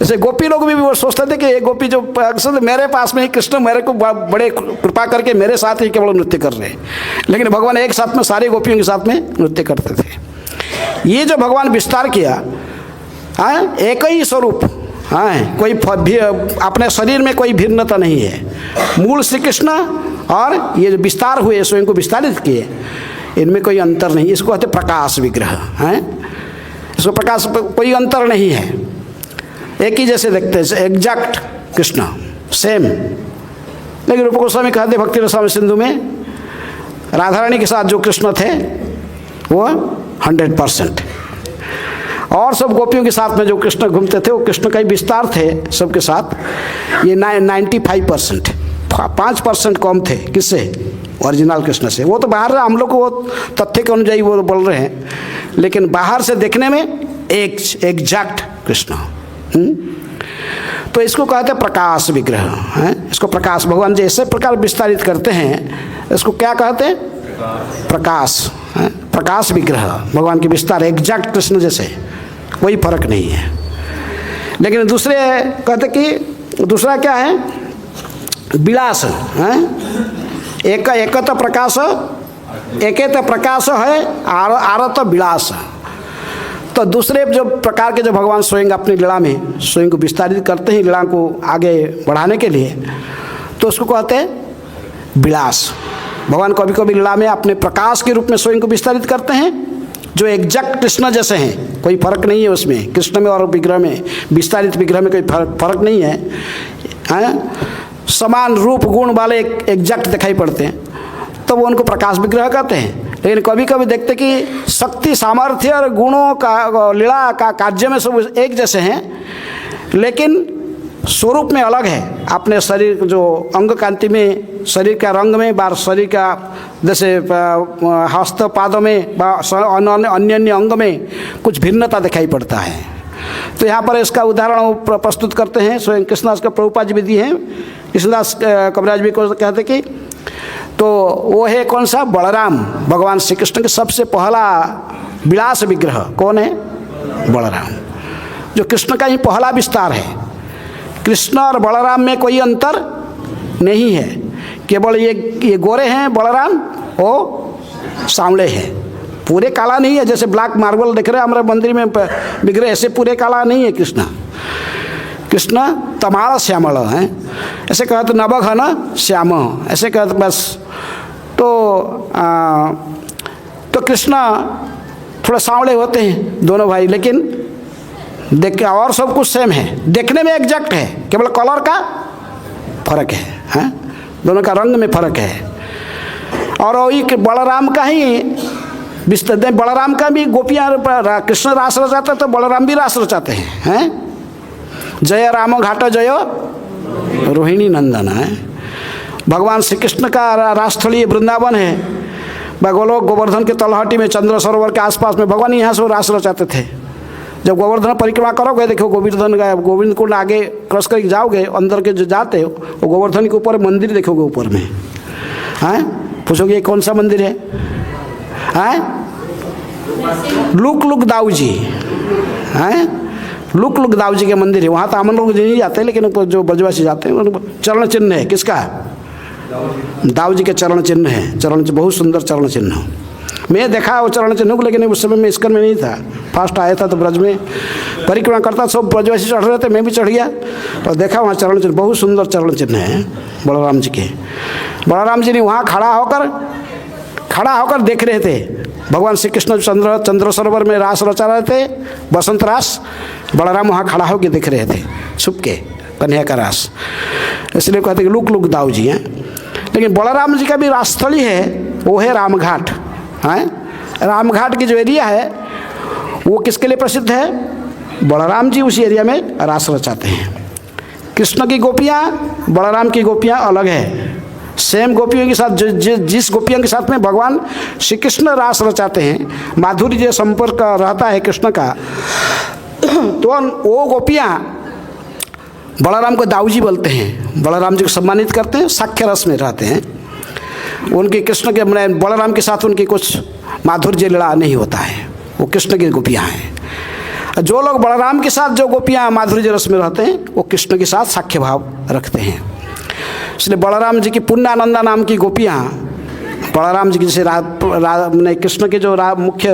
ऐसे गोपी लोग भी वो सोचते थे कि एक गोपी जो अक्सर मेरे पास में ही कृष्ण मेरे को बड़े कृपा करके मेरे साथ ही केवल नृत्य कर रहे हैं, लेकिन भगवान एक साथ में सारी गोपियों के साथ में नृत्य करते थे। ये जो भगवान विस्तार किया, एक ही स्वरूप, कोई अपने शरीर में कोई भिन्नता नहीं है। मूल श्री कृष्ण और ये जो विस्तार हुए, स्वयं को विस्तारित किए, इनमें कोई अंतर नहीं। इसको कहते प्रकाश विग्रह है। इसको प्रकाश कोई अंतर नहीं है, एक ही जैसे देखते हैं, एग्जैक्ट कृष्ण सेम। लेकिन रूप गोस्वामी कहते भक्ति रसायन सिंधु में राधा रानी के साथ जो कृष्ण थे वो 100%, और सब गोपियों के साथ में जो कृष्ण घूमते थे वो कृष्ण का ही विस्तार थे सबके साथ। ये 95%, 5% कम थे किससे? ओरिजिनल कृष्ण से। वो तो बाहर हम लोग को वो तथ्य के अनुযায়ী वो बोल रहे हैं, लेकिन बाहर से देखने में एग्जैक्ट कृष्ण। तो इसको कहते हैं प्रकाश विग्रह है। इसको प्रकाश, भगवान जैसे प्रकार विस्तारित करते हैं, इसको क्या कहते हैं? प्रकाश है। प्रकाश विग्रह, भगवान के विस्तार एग्जैक्ट कृष्ण जैसे, कोई फर्क नहीं है। लेकिन दूसरे कहते कि दूसरा क्या है? विलास है। एकत प्रकाश, एकेत प्रकाश है, आरत विलास। तो दूसरे जो प्रकार के जो भगवान स्वयं अपनी लीला में स्वयं को विस्तारित करते हैं, लीला को आगे बढ़ाने के लिए, तो उसको कहते हैं विलास। भगवान कभी कभी लीला में अपने प्रकाश के रूप में स्वयं को विस्तारित करते हैं, जो एग्जैक्ट कृष्ण जैसे हैं, कोई फर्क नहीं है उसमें, कृष्ण में और विग्रह में, विस्तारित विग्रह में कोई फर्क नहीं है, हैं? समान रूप गुण वाले एग्जैक्ट दिखाई पड़ते हैं, तो वो उनको प्रकाश विग्रह कहते हैं। लेकिन कभी कभी देखते कि शक्ति सामर्थ्य और गुणों का लीला का कार्य में सब एक जैसे हैं, लेकिन स्वरूप में अलग है। अपने शरीर जो अंग कांति में, शरीर का रंग में, बार शरीर का जैसे हस्त पादों में, अन्य अन्य अंग में कुछ भिन्नता दिखाई पड़ता है। तो यहाँ पर इसका उदाहरण प्रस्तुत करते हैं स्वयं कृष्णदास का प्रभुपाद जी भी दिए हैं। कृष्णदास कविराज भी को कहते कि तो वो है कौन सा, बलराम, भगवान श्री कृष्ण के सबसे पहला विलास विग्रह कौन है, बलराम, जो कृष्ण का ही पहला विस्तार है। कृष्ण और बलराम में कोई अंतर नहीं है, केवल ये गोरे हैं बलराम, वो सांवले हैं, पूरे काला नहीं है। जैसे ब्लैक मार्बल देख रहे हैं हमारे मंदिर में विग्रह, ऐसे पूरे काला नहीं है कृष्ण। कृष्ण तमाल श्यामल हैं, ऐसे कहते नवघन श्याम, ऐसे कहते बस। तो कृष्ण थोड़ा सांवले होते हैं दोनों भाई, लेकिन देख के और सब कुछ सेम है, देखने में एग्जैक्ट है, केवल कलर का फर्क है, हैं? दोनों का रंग में फर्क है। और वही बलराम का ही विस्तार, बलराम का भी गोपियाँ, कृष्ण रास रचाते तो बलराम भी रास रचाते हैं। जय राम घाट जय रोहिणी नंदन है। भगवान श्री कृष्ण का रासस्थलीय वृंदावन है, गोलोक गोवर्धन के तलहटी में, चंद्र सरोवर के आसपास में भगवान यहाँ से रास रचाते थे। जब गोवर्धन परिक्रमा करोगे, देखो गोवर्धन का गोविंद कुंड आगे क्रॉस करके जाओगे, अंदर के जो जाते हो वो गोवर्धन के ऊपर मंदिर देखोगे ऊपर में, हैं? पूछोगे ये कौन सा मंदिर है? लुक दाऊ जी, हैं? लुक दाऊ जी के मंदिर है। वहाँ तो हम लोग नहीं जाते, लेकिन जो ब्रजवासी जाते हैं, चरण चिन्ह है किसका? दाऊ जी के चरण चिन्ह है। चरण बहुत सुंदर चरण चिन्ह, मैं देखा वो चरण चिन्ह को, लेकिन उस समय मैं इस्कन में नहीं था, फास्ट आया था तो ब्रज में परिक्रमा करता, सब ब्रजवासी चढ़ रहे थे, मैं भी चढ़ गया और देखा वहाँ चरण चिन्ह, बहुत सुंदर चरण चिन्ह है बलराम जी के। बलराम जी ने वहाँ खड़ा होकर देख रहे थे भगवान श्री कृष्ण चंद्र सरोवर में रास रचा रहे थे, बसंत रास। बलराम वहाँ खड़ा होकर देख रहे थे छुप के कन्हैया का रास, इसलिए कहते कि लुक दाऊ जी हैं। लेकिन बलराम जी का भी रासस्थली है, वो है रामघाट, हैं? रामघाट की जो एरिया है वो किसके लिए प्रसिद्ध है? बलराम जी उसी एरिया में रास रचाते हैं। कृष्ण की गोपियाँ, बलराम की गोपियाँ अलग है। सेम गोपियों के साथ जिस गोपियों के साथ में भगवान श्री कृष्ण रास रचाते हैं, माधुर्य जो संपर्क रहता है कृष्ण का, तो वो गोपियाँ बलराम को दाऊजी बोलते हैं, बलराम जी को सम्मानित करते हैं, साख्य रस में रहते हैं। उनके कृष्ण के बलराम के साथ उनकी कुछ माधुर्य लीला नहीं होता है, वो कृष्ण की गोपियाँ हैं। जो लोग बलराम के साथ जो गोपियाँ माधुर्य रस में रहते हैं, वो कृष्ण के साथ साख्य भाव रखते हैं। इसलिए बलराम जी की पुण्यानंदा नाम की गोपियाँ, बलराम जी की जैसे कृष्ण के जो मुख्य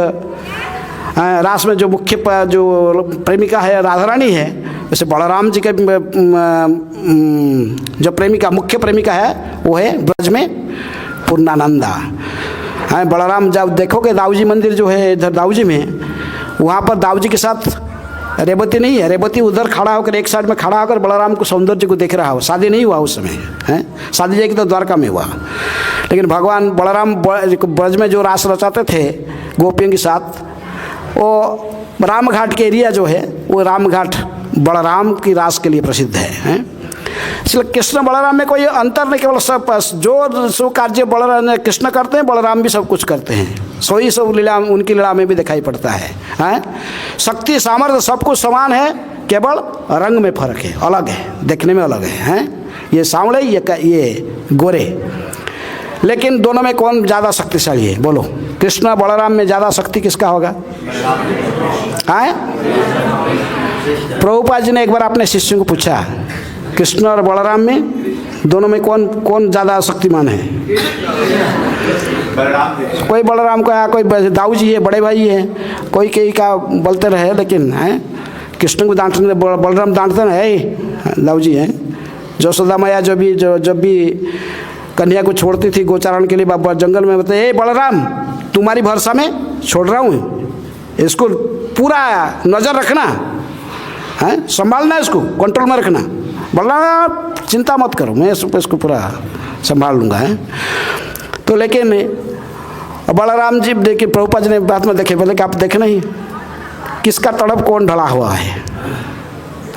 रास में जो मुख्य जो प्रेमिका है राधा रानी है, वैसे बलराम जी के जो प्रेमिका मुख्य प्रेमिका है वो है ब्रज में पूर्णानंदा। बलराम जब देखोगे दाऊजी मंदिर जो है इधर दाऊजी में, वहाँ पर दाऊजी के साथ रेवती नहीं है, रेवती उधर खड़ा होकर एक साइड में खड़ा होकर बलराम को सौंदर्य को देख रहा हो। शादी नहीं हुआ उस समय, है शादी जाएगी तो द्वारका में हुआ। लेकिन भगवान बलराम ब्रज में जो रास रचाते थे गोपियों के साथ, वो रामघाट के एरिया जो है वो रामघाट बलराम की रास के लिए प्रसिद्ध है। इसलिए कृष्ण बलराम में कोई अंतर नहीं, केवल सब जो कार्य बलराम कृष्ण करते हैं बलराम भी सब कुछ करते हैं। सो ही सब लीला उनकी लीला में भी दिखाई पड़ता है। शक्ति सामर्थ्य सब कुछ समान है, केवल रंग में फर्क है, अलग है, देखने में अलग है। ये सांवले, ये गोरे, लेकिन दोनों में कौन ज़्यादा शक्तिशाली है? बोलो, कृष्ण बलराम में ज़्यादा शक्ति किसका होगा? प्रभुपाद जी ने एक बार अपने शिष्यों को पूछा, कृष्ण और बलराम में दोनों में कौन ज़्यादा शक्तिमान है? कोई बलराम का, कोई दाऊ जी है, बड़े भाई है, कोई कई का बोलते रहे, लेकिन है कृष्ण को डांटने बलराम डांटते रहे, दाऊ जी हैं। यशोदा मैया जब भी कन्हैया को छोड़ती थी गोचारण के लिए बाबा जंगल में, बताए बलराम तुम्हारी भरसा में छोड़ रहा हूँ, इसको पूरा नज़र रखना है, संभालना है, इसको कंट्रोल में रखना। बलराम चिंता मत करो, मैं इसको पूरा संभाल लूँगा है। तो लेकिन बलराम जी देखिए, प्रभुपाद जी ने बात में देखे, बोले कि आप देखे नहीं किसका तरफ कौन ढला हुआ है,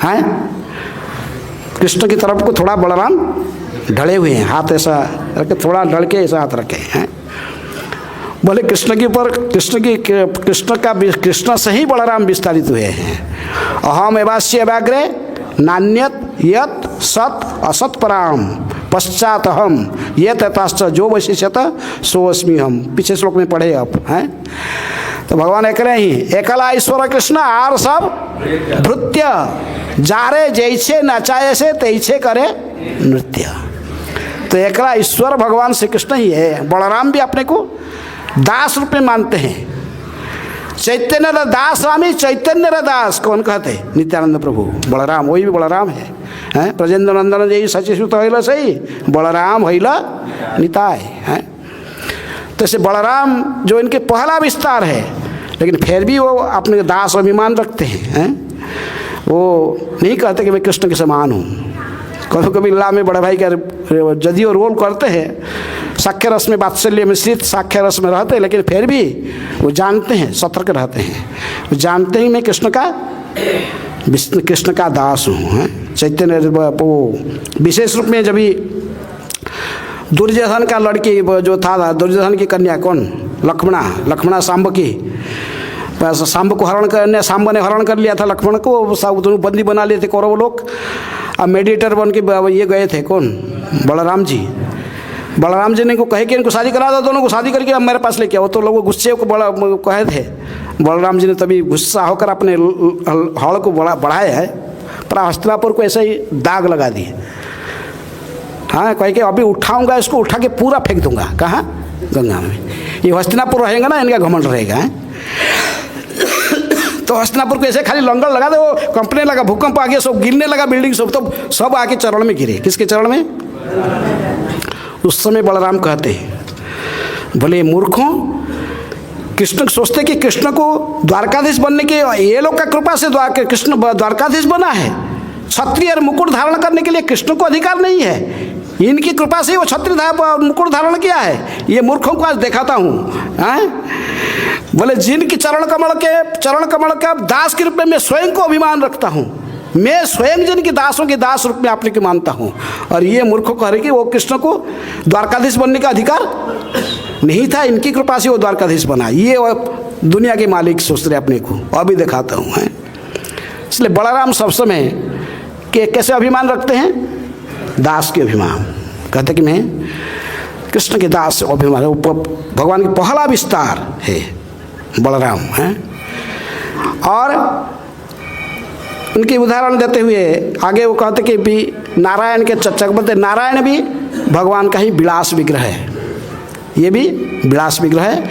हैं? कृष्ण की तरफ को थोड़ा बलराम ढले हुए हैं, हाथ ऐसा रखे, थोड़ा ढल के ऐसा हाथ रखे हैं। बोले कृष्ण के ऊपर कृष्ण से ही बलराम विस्तारित हुए हैं। अहम एवास्य व्याग्रे नान्यत यत सत असत पराम पश्चात हम ये तथाश्च जो वशिष्यत सो अस्मि हम। पीछे श्लोक में पढ़े आप हैं। तो भगवान एक रहे ही एकला ईश्वर कृष्ण आर सब भृत्य जारे जैसे नचाए से तैसे करे नृत्य। तो एकला ईश्वर भगवान श्री कृष्ण ही है। बलराम भी अपने को दास रूप में मानते हैं। चैतन्य दास स्वामी चैतन्य दास कौन कहते? नित्यानंद प्रभु। बलराम वही भी बलराम है, ब्रजेंद्र नंदन जय सचिसुत हैला सही बलराम हैला निताय है। तो ऐसे बलराम जो इनके पहला विस्तार है, लेकिन फिर भी वो अपने दास अभिमान रखते हैं। वो नहीं कहते कि मैं कृष्ण के समान हूँ। कभी कभी ला में बड़े भाई का यदि वो रोल करते हैं, साक्ष्य रस में वात्सल्य मिश्रित साक्ष्य रस में रहते हैं, लेकिन फिर भी वो जानते हैं, सतर्क रहते हैं। वो जानते हैं मैं कृष्ण का दास हूँ। चैतन्य वो विशेष रूप में जब भी दुर्योधन का लड़की जो था, दुर्योधन की कन्या कौन? लक्ष्मणा सांब की। सांब को हरण करने, सांब ने हरण कर लिया था लक्ष्मण को, सब दोनों बंदी बना लिए थे कौरव लोग। अब मेडिएटर बन के ये गए थे कौन? बलराम जी। बलराम जी ने को कहे कि इनको शादी करा दो, दोनों को शादी करके अब मेरे पास लेके आओ। तो लोग गुस्से को कहे थे। बलराम जी ने तभी गुस्सा होकर अपने हल को बढ़ाया है, पर हस्तिनापुर को ऐसे ही दाग लगा दिए। हाँ, कहे कि अभी उठाऊंगा इसको, उठा के पूरा फेंक दूंगा। कहाँ? गंगा में। ये हस्तिनापुर रहेगा ना, इनका घमंड रहेगा। तो हस्तिनापुर को ऐसे खाली लंगर लगा दे, वो कंपनी लगा, भूकंप आ गया, सब गिरने लगा, बिल्डिंग सब, तो सब आके चरण में गिरे। किसके चरण में? उस समय बलराम कहते हैं, बोले मूर्खों, कृष्ण सोचते कि कृष्ण को द्वारकाधीश बनने के ये लोग का कृपा से कृष्ण द्वारकाधीश बना है। क्षत्रिय और मुकुट धारण करने के लिए कृष्ण को अधिकार नहीं है। इनकी कृपा से वो क्षत्रिय मुकुट धारण किया है। ये मूर्खों को आज दिखाता हूँ। बोले जिनकी चरण कमल के दास के रूप में मैं स्वयं को अभिमान रखता हूँ। मैं स्वयं जिनके दासों के दास रूप में अपने को मानता हूँ। और ये मूर्खों को कि वो कृष्ण को द्वारकाधीश बनने का अधिकार नहीं था, इनकी कृपा से वो द्वारकाधीश बना। ये दुनिया के मालिक सोच रहे अपने को। अभी दिखाता हूँ। इसलिए बलराम सब समय के कैसे अभिमान रखते हैं? दास के अभिमान। कहते कि मैं कृष्ण के दास अभिमान। भगवान की पहला विस्तार है बलराम है। और उनकी उदाहरण देते हुए आगे वो कहते कि भी नारायण के चक्रवर्ती नारायण भी भगवान का ही विलास विग्रह है। ये भी विलास विग्रह है।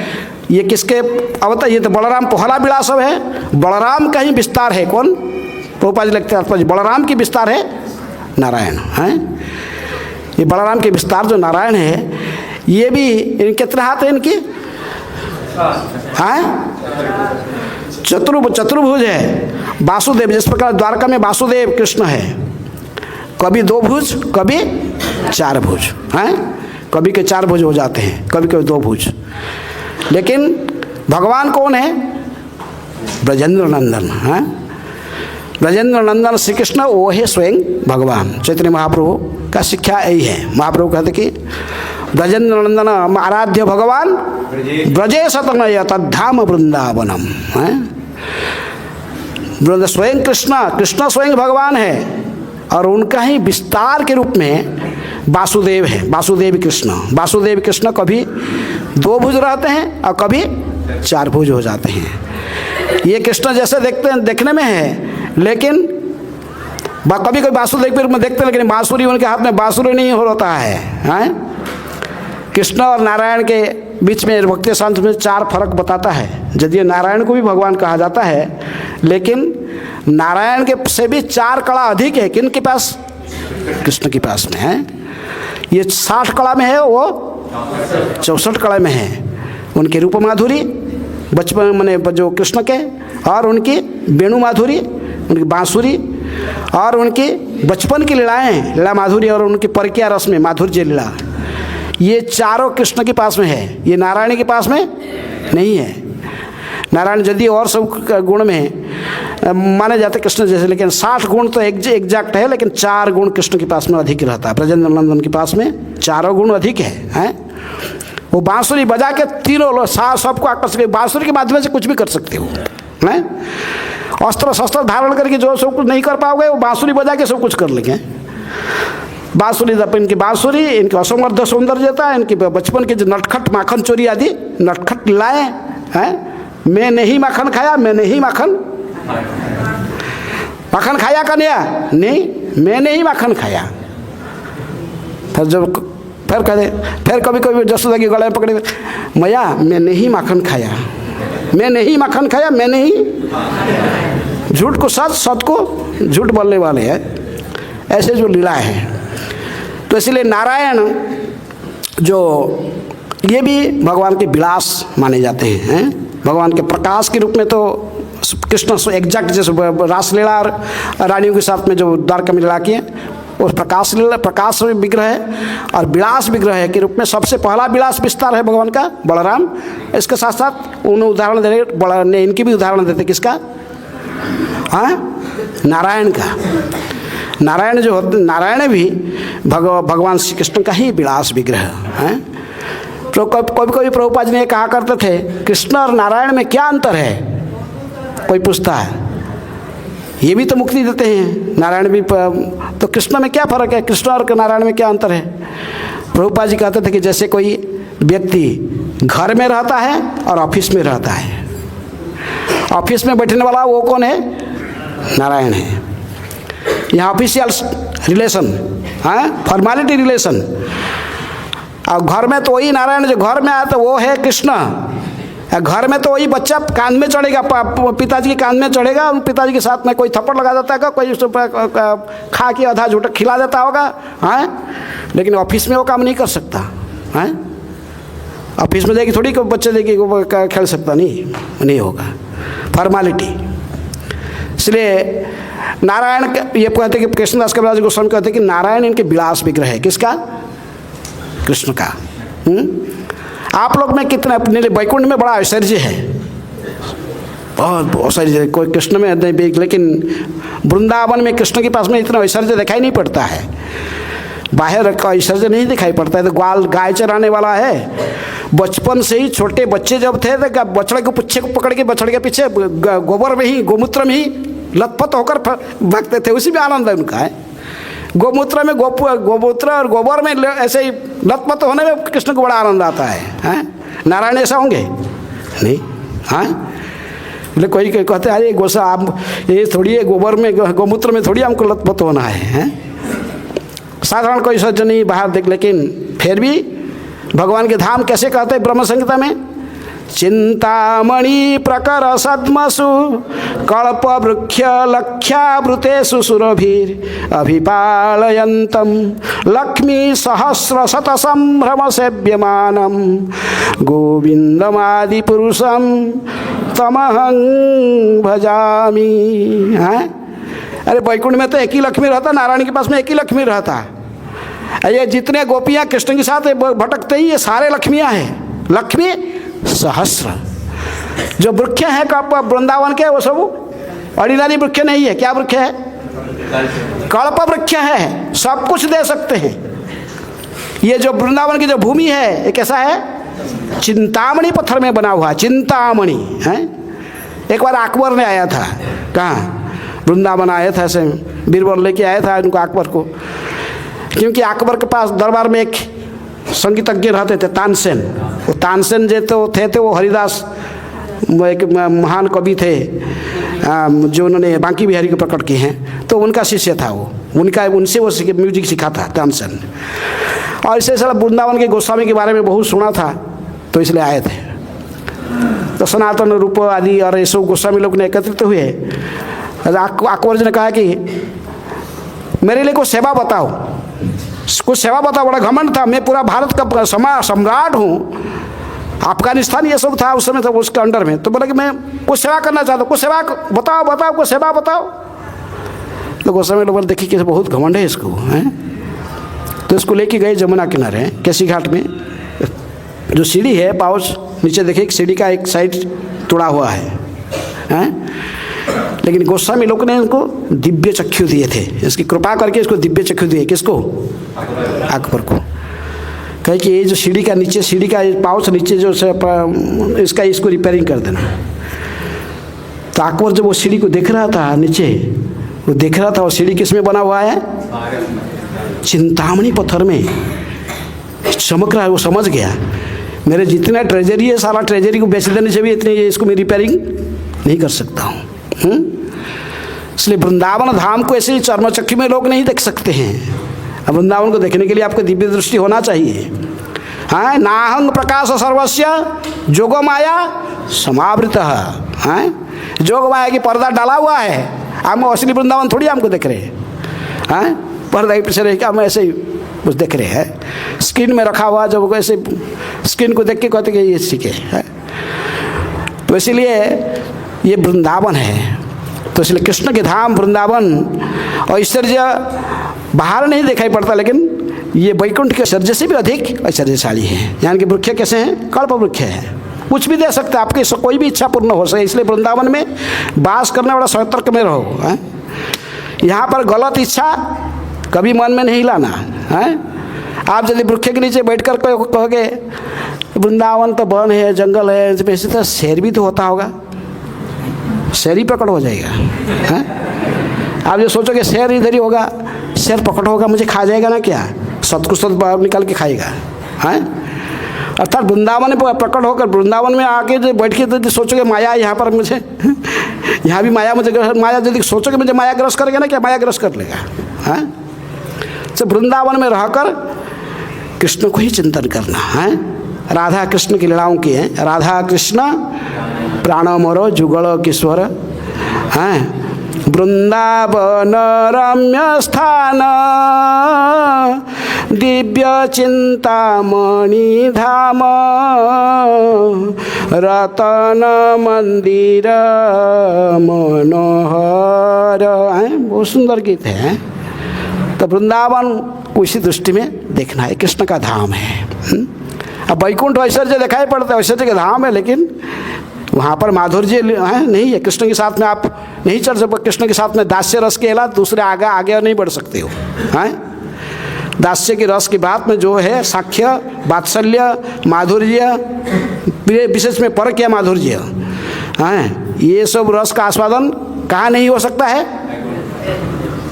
ये किसके अवतार? ये तो बलराम पहला विलास है, बलराम का ही विस्तार है। कौन? प्रभुपाद जी लिखते हैं बलराम की विस्तार है नारायण है। ये बलराम के विस्तार जो नारायण है, ये भी कितने हाथ है इनकी? चतुर्भुज है। वासुदेव, जिस प्रकार द्वारका में वासुदेव कृष्ण है, कभी 2 भुज कभी 4 भुज हैं। कभी के 4 भुज हो जाते हैं, कभी कभी 2 भुज। लेकिन भगवान कौन है? ब्रजेंद्र नंदन है। ब्रजेंद्र नंदन श्री कृष्ण वो है स्वयं भगवान। चैतन्य महाप्रभु का शिक्षा यही है। महाप्रभु कहते कि ब्रजेंद्र नंदन आराध्य भगवान ब्रजे सतनय तद्धाम वृंदावनम है। स्वयं कृष्ण स्वयं भगवान है, और उनका ही विस्तार के रूप में वासुदेव है। वासुदेव कृष्ण कभी 2 भुज रहते हैं और कभी 4 भुज हो जाते हैं। ये कृष्ण जैसे देखने में है, लेकिन कभी कभी वासुदेव के रूप में देखते हैं, लेकिन बांसुरी उनके हाथ में बांसुरी नहीं होता है। कृष्ण और नारायण के बीच में भक्ति शांत में 4 फर्क बताता है। यदि नारायण को भी भगवान कहा जाता है, लेकिन नारायण के से भी 4 कला अधिक है। किन के पास? कृष्ण के पास में है। ये 60 कला में है, वो 64 कला में है। उनके रूप माधुरी, बचपन मैंने जो कृष्ण के, और उनकी वेणु माधुरी, उनकी बांसुरी, और उनकी बचपन की लीलाएँ, लीला माधुरी, और उनकी परकिया रस में माधुर्य लीला, ये चारों कृष्ण के पास में है, ये नारायण के पास में नहीं है। नारायण यदि और सब गुण में माने जाते कृष्ण जैसे, लेकिन 60 गुण तो एग्जैक्ट है, लेकिन 4 गुण कृष्ण के पास में अधिक रहता है। ब्रजेंद्र नंदन के पास में 4 गुण अधिक है। वो बांसुरी बजा के तीनों सबको आकर्षित, बांसुरी के माध्यम से कुछ भी कर सकते हो हैं। अस्त्र शस्त्र धारण करके जो सब कुछ नहीं कर पाओगे, वो बांसुरी बजा के सब कुछ कर लेंगे। बांसुरी, इनकी बांसुरी, इनकी असमर्थ सौंदर्यता, इनकी बचपन की जो नटखट माखन चोरी आदि नटखट लाए हैं। मैंने ही माखन खाया, मैंने ही माखन खाया कन्या, नहीं मैंने ही माखन खाया। फिर जब फिर कभी कभी जसोदा की गले में पकड़े, मैया मैंने ही माखन खाया, मैंने ही माखन खाया, मैंने ही। झूठ को सच, सच को झूठ बोलने वाले हैं, ऐसे जो लीला है। तो इसलिए नारायण जो ये भी भगवान के विलास माने जाते हैं। भगवान के प्रकाश के रूप में तो कृष्ण एग्जैक्ट जैसे रासलीला और रानियों के साथ में जो द्वारका में लीला किए, उस प्रकाश लीला, प्रकाश विग्रह है और विलास विग्रह के रूप में सबसे पहला विलास विस्तार है भगवान का बलराम। इसके साथ साथ उन्हें उदाहरण दे रहे, बड़ा ने इनकी भी उदाहरण देते, किसका? हाँ, नारायण का। नारायण जो होते, नारायण भी भगवान श्री कृष्ण का ही विलास विग्रह है। तो कभी कभी प्रभुपाद जी ने कहा करते थे, कृष्ण और नारायण में क्या अंतर है? कोई पूछता है, ये भी तो मुक्ति देते हैं, नारायण भी, तो कृष्ण में क्या फर्क है? कृष्ण और नारायण में क्या अंतर है? प्रभुपाद जी कहते थे कि जैसे कोई व्यक्ति घर में रहता है और ऑफिस में रहता है। ऑफिस में बैठने वाला वो कौन है? नारायण है। यहाँ ऑफिशियल रिलेशन, हाँ, फॉर्मेलिटी रिलेशन। और घर में तो वही नारायण जो घर में आया तो वो है कृष्ण। घर में तो वही बच्चा कान में चढ़ेगा, पिताजी के कान में चढ़ेगा, पिताजी के साथ में कोई थप्पड़ लगा देता है, कोई खा के आधा झूठा खिला देता होगा, हाँ। लेकिन ऑफिस में वो काम नहीं कर सकता, हाँ। ऑफिस में देखिए थोड़ी बच्चे देखिए खेल सकता, नहीं होगा, फॉर्मेलिटी। इसलिए नारायण ये कहते कि कृष्णदास कविराज गोस्वामी कहते हैं कि नारायण इनके विलास विग्रह है। किसका? कृष्ण का। आप लोग में कितना अपने वैकुंठ में बड़ा ऐश्वर्य है, बहुत ऐश्वर्य, कोई कृष्ण में नहीं, लेकिन वृंदावन में कृष्ण के पास में इतना ऐश्वर्य दिखाई नहीं पड़ता है। बाहर का ऐश्वर्य नहीं दिखाई पड़ता है। तो गाय चराने वाला है, बचपन से ही छोटे बच्चे जब थे तो बछड़े को पुच्छे को पकड़ के बछड़े के पीछे गोबर में ही, गोमूत्र में ही लथपथ होकर भागते थे, उसी में आनंद है उनका है। गोमूत्र में गोमूत्र और गोबर में ऐसे ही लथपथ होने में कृष्ण को बड़ा आनंद आता है। नारायण ऐसा होंगे नहीं, हाँ। बोले कोई कहते हैं अरे गोसा आप ये थोड़ी है, गोबर में गोमूत्र में थोड़ी हमको लथपथ होना है। साधारण कोई सज्जन नहीं बाहर देख, लेकिन फिर भी भगवान के धाम कैसे कहते हैं ब्रह्म संहिता में? चिंतामणि प्रकर सद्मसु कल्प वृक्ष लक्ष्यावृतेषु सुरभिर अभिपालयन्तं लक्ष्मी सहस्र शत संभ्रम सेव्यमानं गोविंदमादि पुरुषं तमहं भजामि। अरे वैकुंठ में तो एक ही लक्ष्मी रहता, नारायण के पास में एक ही लक्ष्मी रहता। ये जितने गोपियाँ कृष्ण के साथ भटकते ही ये सारे लक्ष्मियाँ हैं, लक्ष्मी सहस्र। जो वृक्ष है वृंदावन के वो सब ऑर्डिनरी वृक्ष नहीं है। क्या वृक्ष है? कल्प वृक्ष है, सब कुछ दे सकते हैं। ये जो वृंदावन की जो भूमि है ये कैसा है? चिंतामणि पत्थर में बना हुआ, चिंतामणि है। एक बार अकबर ने आया था, कहाँ? वृंदावन आया था, ऐसे बीरबल लेके आया था उनको, अकबर को। क्योंकि अकबर के पास दरबार में एक संगीतज्ञ रहते थे, तानसेन। वो तानसेन जो थे वो हरिदास, एक महान कवि थे जो उन्होंने बांकी बिहारी को प्रकट किए हैं, तो उनका शिष्य था वो, उनसे वो म्यूजिक सीखा था तानसेन। और इससे सारा वृंदावन के गोस्वामी के बारे में बहुत सुना था, तो इसलिए आए थे। तो सनातन रूप आदि और ये सब गोस्वामी लोग ने एकत्रित हुए। अकबर जी ने कहा कि मेरे लिए कोई सेवा बताओ, कुछ सेवा बताओ। बड़ा घमंड था, मैं पूरा भारत का सम्राट हूँ, अफगानिस्तान ये सब था उस समय, था उसके अंडर में। तो बोला कि मैं कुछ सेवा करना चाहता हूँ, कुछ सेवा बताओ बताओ, कुछ सेवा बताओ। तो उस समय लोग बोले देखिए कि बहुत घमंड है इसको, हैं। तो इसको लेके गए जमुना किनारे केसी घाट में, जो सीढ़ी है पाउच नीचे देखिए, सीढ़ी का एक साइड तोड़ा हुआ है, हैं। लेकिन गोस्वामी लोग ने इनको दिव्य चक्षु दिए थे, इसकी कृपा करके इसको दिव्य चक्षु दिए। किसको? अकबर को। कहे कि ये जो सीढ़ी का नीचे, सीढ़ी का पाउच नीचे जो इसका, इसको रिपेयरिंग कर देना। तो अकबर जब वो सीढ़ी को देख रहा था नीचे, वो देख रहा था वो सीढ़ी किस में बना हुआ है? चिंतामणि पत्थर में चमक रहा है। वो समझ गया मेरे जितना ट्रेजरी है सारा ट्रेजरी को बेच देने से भी इतनी इसको मैं रिपेयरिंग नहीं कर सकता हूँ। इसलिए वृंदावन धाम को ऐसे ही चर्मचक्की में लोग नहीं देख सकते हैं। अब वृंदावन को देखने के लिए आपको दिव्य दृष्टि होना चाहिए। हाँ, नाहंग प्रकाश सर्वस्य जोग माया समावृत है। जोग माया की पर्दा डाला हुआ है, हम असली वृंदावन थोड़ी हमको देख रहे हैं। हाँ, पर्दा के पीछे रह के हम ऐसे ही कुछ देख रहे हैं, स्क्रीन में रखा हुआ। जब ऐसे स्क्रीन को देख के कहते कि ये ठीक है। तो इसीलिए ये वृंदावन है। तो इसलिए कृष्ण के धाम वृंदावन और ऐश्वर्य बाहर नहीं दिखाई पड़ता, लेकिन ये वैकुंठ के ऐश्वर्य से भी अधिक ऐश्वर्यशाली है। यानी कि वृक्ष कैसे हैं? कल्प वृक्ष है, कुछ भी दे सकते हैं, आपकी कोई भी इच्छा पूर्ण हो सके। इसलिए वृंदावन में वास करने वाला सतर्क में रहो। यहाँ पर गलत इच्छा कभी मन में नहीं लाना है। आप यदि वृक्ष के नीचे बैठ कर कहोगे वृंदावन तो वन है, जंगल है, वैसे तो शेर भी तो होता होगा, शेर ही पकड़ हो जाएगा। है? आप जो सोचोगे शेर इधर ही होगा, शेर पकड़ होगा, मुझे खा जाएगा ना, क्या सत को सत बाहर निकाल के खाएगा। हैं? अर्थात वृंदावन में प्रकट होकर वृंदावन में आके जो बैठ के तो सोचोगे माया यहाँ पर मुझे, यहाँ भी माया मुझे, माया यदि सोचोगे मुझे माया ग्रस्त करेगा ना, क्या माया ग्रस्त कर लेगा। हैं? तो वृंदावन में रहकर कृष्ण को ही चिंतन करना है। राधा कृष्ण की लीलाओं की है, राधा कृष्ण प्राणो मोरो जुगल किशोर। हैं? वृंदावन रम्य स्थान दिव्य चिंतामणि धाम रतन मंदिर मनोहर। बहुत सुंदर गीत है। तो वृंदावन को इसी दृष्टि में देखना है, कृष्ण का धाम है। अब वैकुंठ ऐश्वर्य दिखाई पड़ता है, ऐश्वर्य का धाम है, लेकिन वहाँ पर माधुर्य है नहीं है। कृष्ण के साथ में आप नहीं चल सकते, कृष्ण के साथ में दास्य रस के अलावा दूसरे आगे नहीं बढ़ सकते हो। हैं? दास्य की रस की बात में जो है साक्ष्य, वात्सल्य, माधुर्य, विशेष में परक या माधुर्य, हैं, ये सब रस का आस्वादन कहाँ नहीं हो सकता है?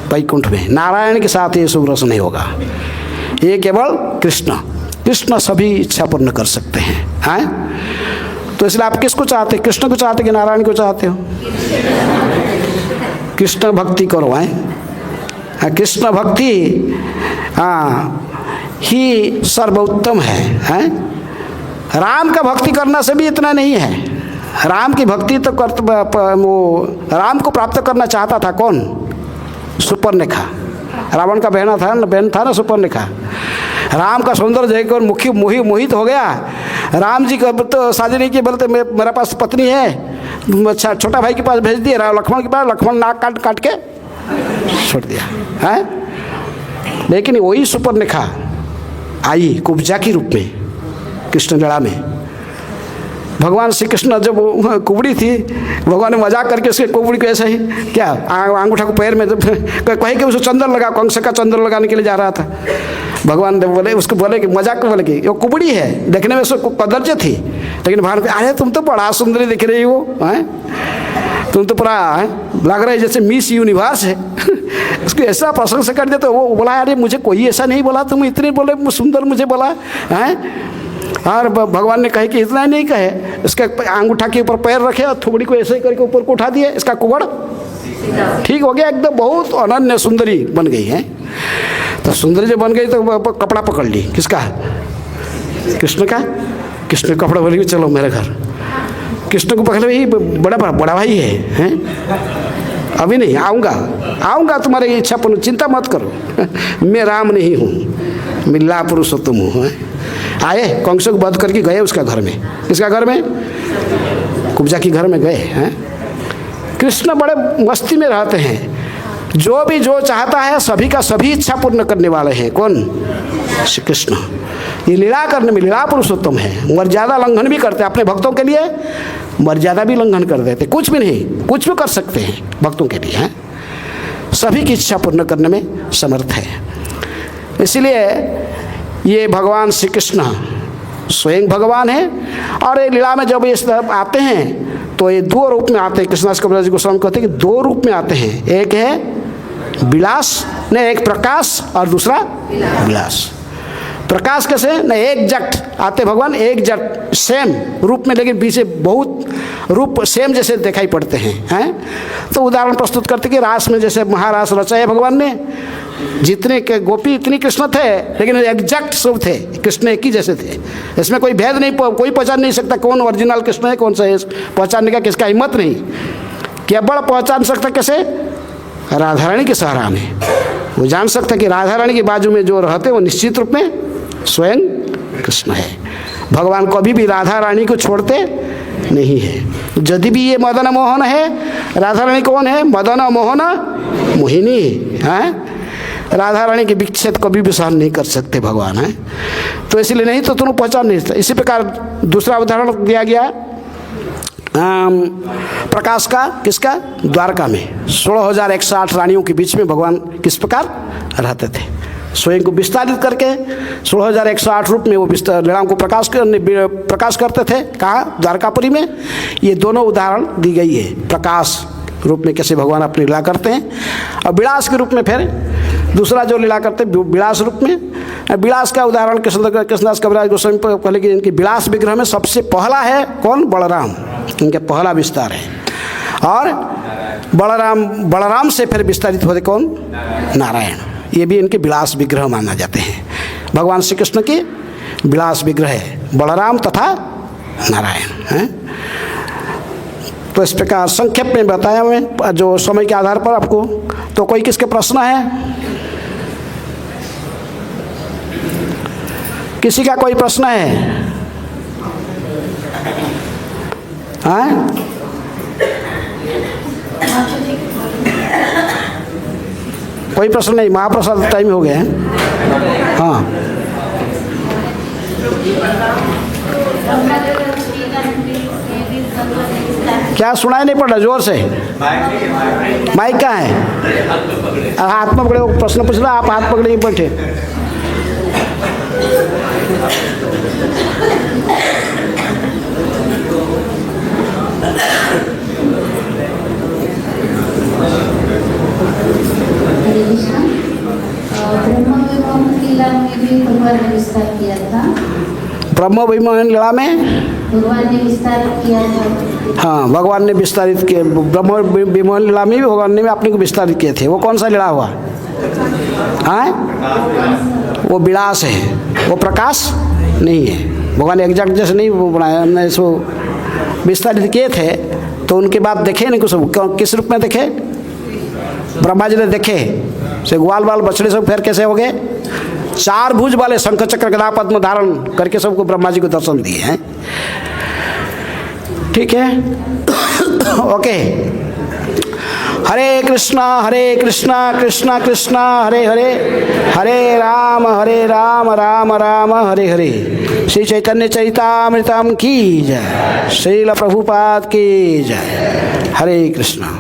वैकुंठ में। नारायण के साथ ये सब रस नहीं होगा, ये केवल कृष्ण सभी इच्छा पूर्ण कर सकते हैं। हैं? तो इसलिए आप किसको चाहते हैं? कृष्ण को चाहते कि नारायण को चाहते हो? कृष्ण भक्ति करो। हैं? कृष्ण भक्ति ही सर्वोत्तम है। हैं? राम का भक्ति करना से भी इतना नहीं है। राम की भक्ति तो वो राम को प्राप्त करना चाहता था कौन? सुपर्णरेखा। रावण का बहन था ना सुपर्णरेखा। राम का सौंदर्य देखकर मोहित हो गया। राम जी का तो शादी नहीं की, बोलते मेरे पास पत्नी है, अच्छा छोटा भाई के पास भेज दिया, लक्ष्मण के पास, लक्ष्मण नाक काट के छोड़ दिया। है? लेकिन वही सुपर्णरेखा आई कुब्जा के रूप में कृष्ण लीला में। भगवान श्री कृष्ण जब कुबड़ी थी, भगवान ने मजाक करके उसके कुबड़ी को ऐसे ही क्या अंगूठा को पैर में कहे कि उसको चंदन लगा, कंस का चंदन लगाने के लिए जा रहा था। भगवान बोले उसको, बोले कि मजाक को बोले कि वो कुबड़ी है, देखने में उसको कदर्ज थी, लेकिन भगवान को अरे तुम तो बड़ा सुंदरी दिख रही हो, तुम तो पूरा लग रहा है जैसे मिस यूनिवर्स है। उसको ऐसा प्रशंसा कर दिया। तो वो बोला अरे मुझे कोई ऐसा नहीं बोला, तुम इतने बोले सुंदर मुझे बोला है। और भगवान ने कहे कि इतना नहीं कहे, इसका अंगूठा के ऊपर पैर रखे और थोड़ी को ऐसे करके ऊपर को उठा दिए, इसका कुबड़ ठीक हो गया, एकदम बहुत अनन्य सुंदरी बन गई है। तो सुंदरी जब बन गई तो कपड़ा पकड़ ली, किसका? कृष्ण का। कृष्ण कपड़ा बोले चलो मेरे घर। कृष्ण को पकड़े भाई बड़ा भाई है, हैं? अभी नहीं, आऊँगा तुम्हारी इच्छा पूर्ण, चिंता मत करो। मैं राम नहीं हूँ, मैं ला पुरुषोत्तम हूँ। आए, कंस को वध करके गए उसका घर में। किसका घर में? कुब्जा के घर में गए हैं। कृष्ण बड़े मस्ती में रहते हैं, जो भी जो चाहता है सभी का सभी इच्छा पूर्ण करने वाले हैं। कौन? श्री कृष्ण। ये लीला करने में लीला पुरुषोत्तम है। मर्यादा लंघन भी करते हैं अपने भक्तों के लिए, मर्यादा भी लंघन कर देते, कुछ भी नहीं, कुछ भी कर सकते हैं भक्तों के लिए हैं। सभी की इच्छा पूर्ण करने में समर्थ है। इसलिए ये भगवान श्री कृष्ण स्वयं भगवान है। और ये लीला में जब ये आते हैं तो ये दो रूप में आते हैं। कृष्णदास कविराज गोस्वामी कहते हैं कि दो रूप में आते हैं, एक है विलास ने, एक प्रकाश और दूसरा विलास। प्रकाश कैसे न, एक जट आते भगवान, एक जट सेम रूप में, लेकिन पीछे बहुत रूप सेम जैसे दिखाई पड़ते हैं। तो उदाहरण प्रस्तुत करते कि रास में जैसे महारास रचाया भगवान ने, जितने के गोपी इतनी कृष्ण थे, लेकिन एग्जैक्ट सब थे, कृष्ण एक ही जैसे थे। इसमें कोई भेद नहीं, कोई पहचान नहीं सकता कौन ओरिजिनल कृष्ण है, कौन सा है। पहचानने का किसका हिम्मत नहीं। केवल पहचान सकता कैसे? राधा रानी के सहारा में वो जान सकता कि राधा रानी के बाजू में जो रहते वो निश्चित रूप में स्वयं कृष्ण है। भगवान कभी भी राधा रानी को छोड़ते नहीं है। यदि भी ये मदन मोहन है, राधा रानी कौन है? मदन मोहन मोहिनी है। राधा रानी के विच्छेद कभी भी सहन नहीं कर सकते भगवान है। तो इसलिए नहीं तो तुम पहचान नहीं सकते। इसी प्रकार दूसरा उदाहरण दिया गया प्रकाश का, किसका? द्वारका में 16,108 रानियों के बीच में भगवान किस प्रकार रहते थे? स्वयं को विस्तारित करके 16,108 रूप में वो लीलाओं को प्रकाश करते थे। कहाँ? द्वारकापुरी में। ये दोनों उदाहरण दी गई है, प्रकाश रूप में कैसे भगवान अपनी लीला करते हैं, और विलास के रूप में फिर दूसरा जो लीला करते हैं विलास रूप में। विलास का उदाहरण कृष्णदास कविराज गोस्वामी पहले कि इनके विलास विग्रह में सबसे पहला है कौन? बलराम, इनके पहला विस्तार है। और बलराम से फिर विस्तारित होते कौन? नारायण। ये भी इनके विलास विग्रह माना जाते हैं। भगवान श्री कृष्ण के विलास विग्रह है बलराम तथा नारायण हैं। तो इस प्रकार संक्षेप में बताया मैं, जो समय के आधार पर आपको। तो कोई किसके प्रश्न है? किसी का कोई प्रश्न है? कोई प्रश्न नहीं? महाप्रसाद टाइम हो गया है। हाँ, क्या सुनाई नहीं पड़ रहा? जोर से माइक का है। हाथ में पकड़े, प्रश्न पूछ रहा, आप हाथ पकड़े बैठे। ब्रह्म विमोहन लीला में भगवान ने विस्तारित किया था। हाँ, भगवान ने विस्तारित किया। ब्रह्म विमोहन लीला में भी भगवान ने अपने को विस्तारित किए थे। वो कौन सा लीला हुआ? हाँ, वो विलास है, वो प्रकाश नहीं है। भगवान ने एग्जैक्ट जैसे नहीं बनाया, हमने इसको विस्तारित किए थे। तो उनके बाद देखे नहीं कुछ, किस रूप में देखे? ब्रह्मा जी ने देखे से ग्वाल बाल बछड़े सब फिर कैसे हो गए? 4 भुज वाले शंख चक्र गदा पद्म धारण करके सबको ब्रह्मा जी को दर्शन दिए हैं। ठीक है। ओके। हरे कृष्णा कृष्णा कृष्णा हरे हरे, हरे राम राम राम हरे हरे। श्री चैतन्य चरितामृतम की जय, श्रील प्रभुपाद की जय। हरे कृष्णा।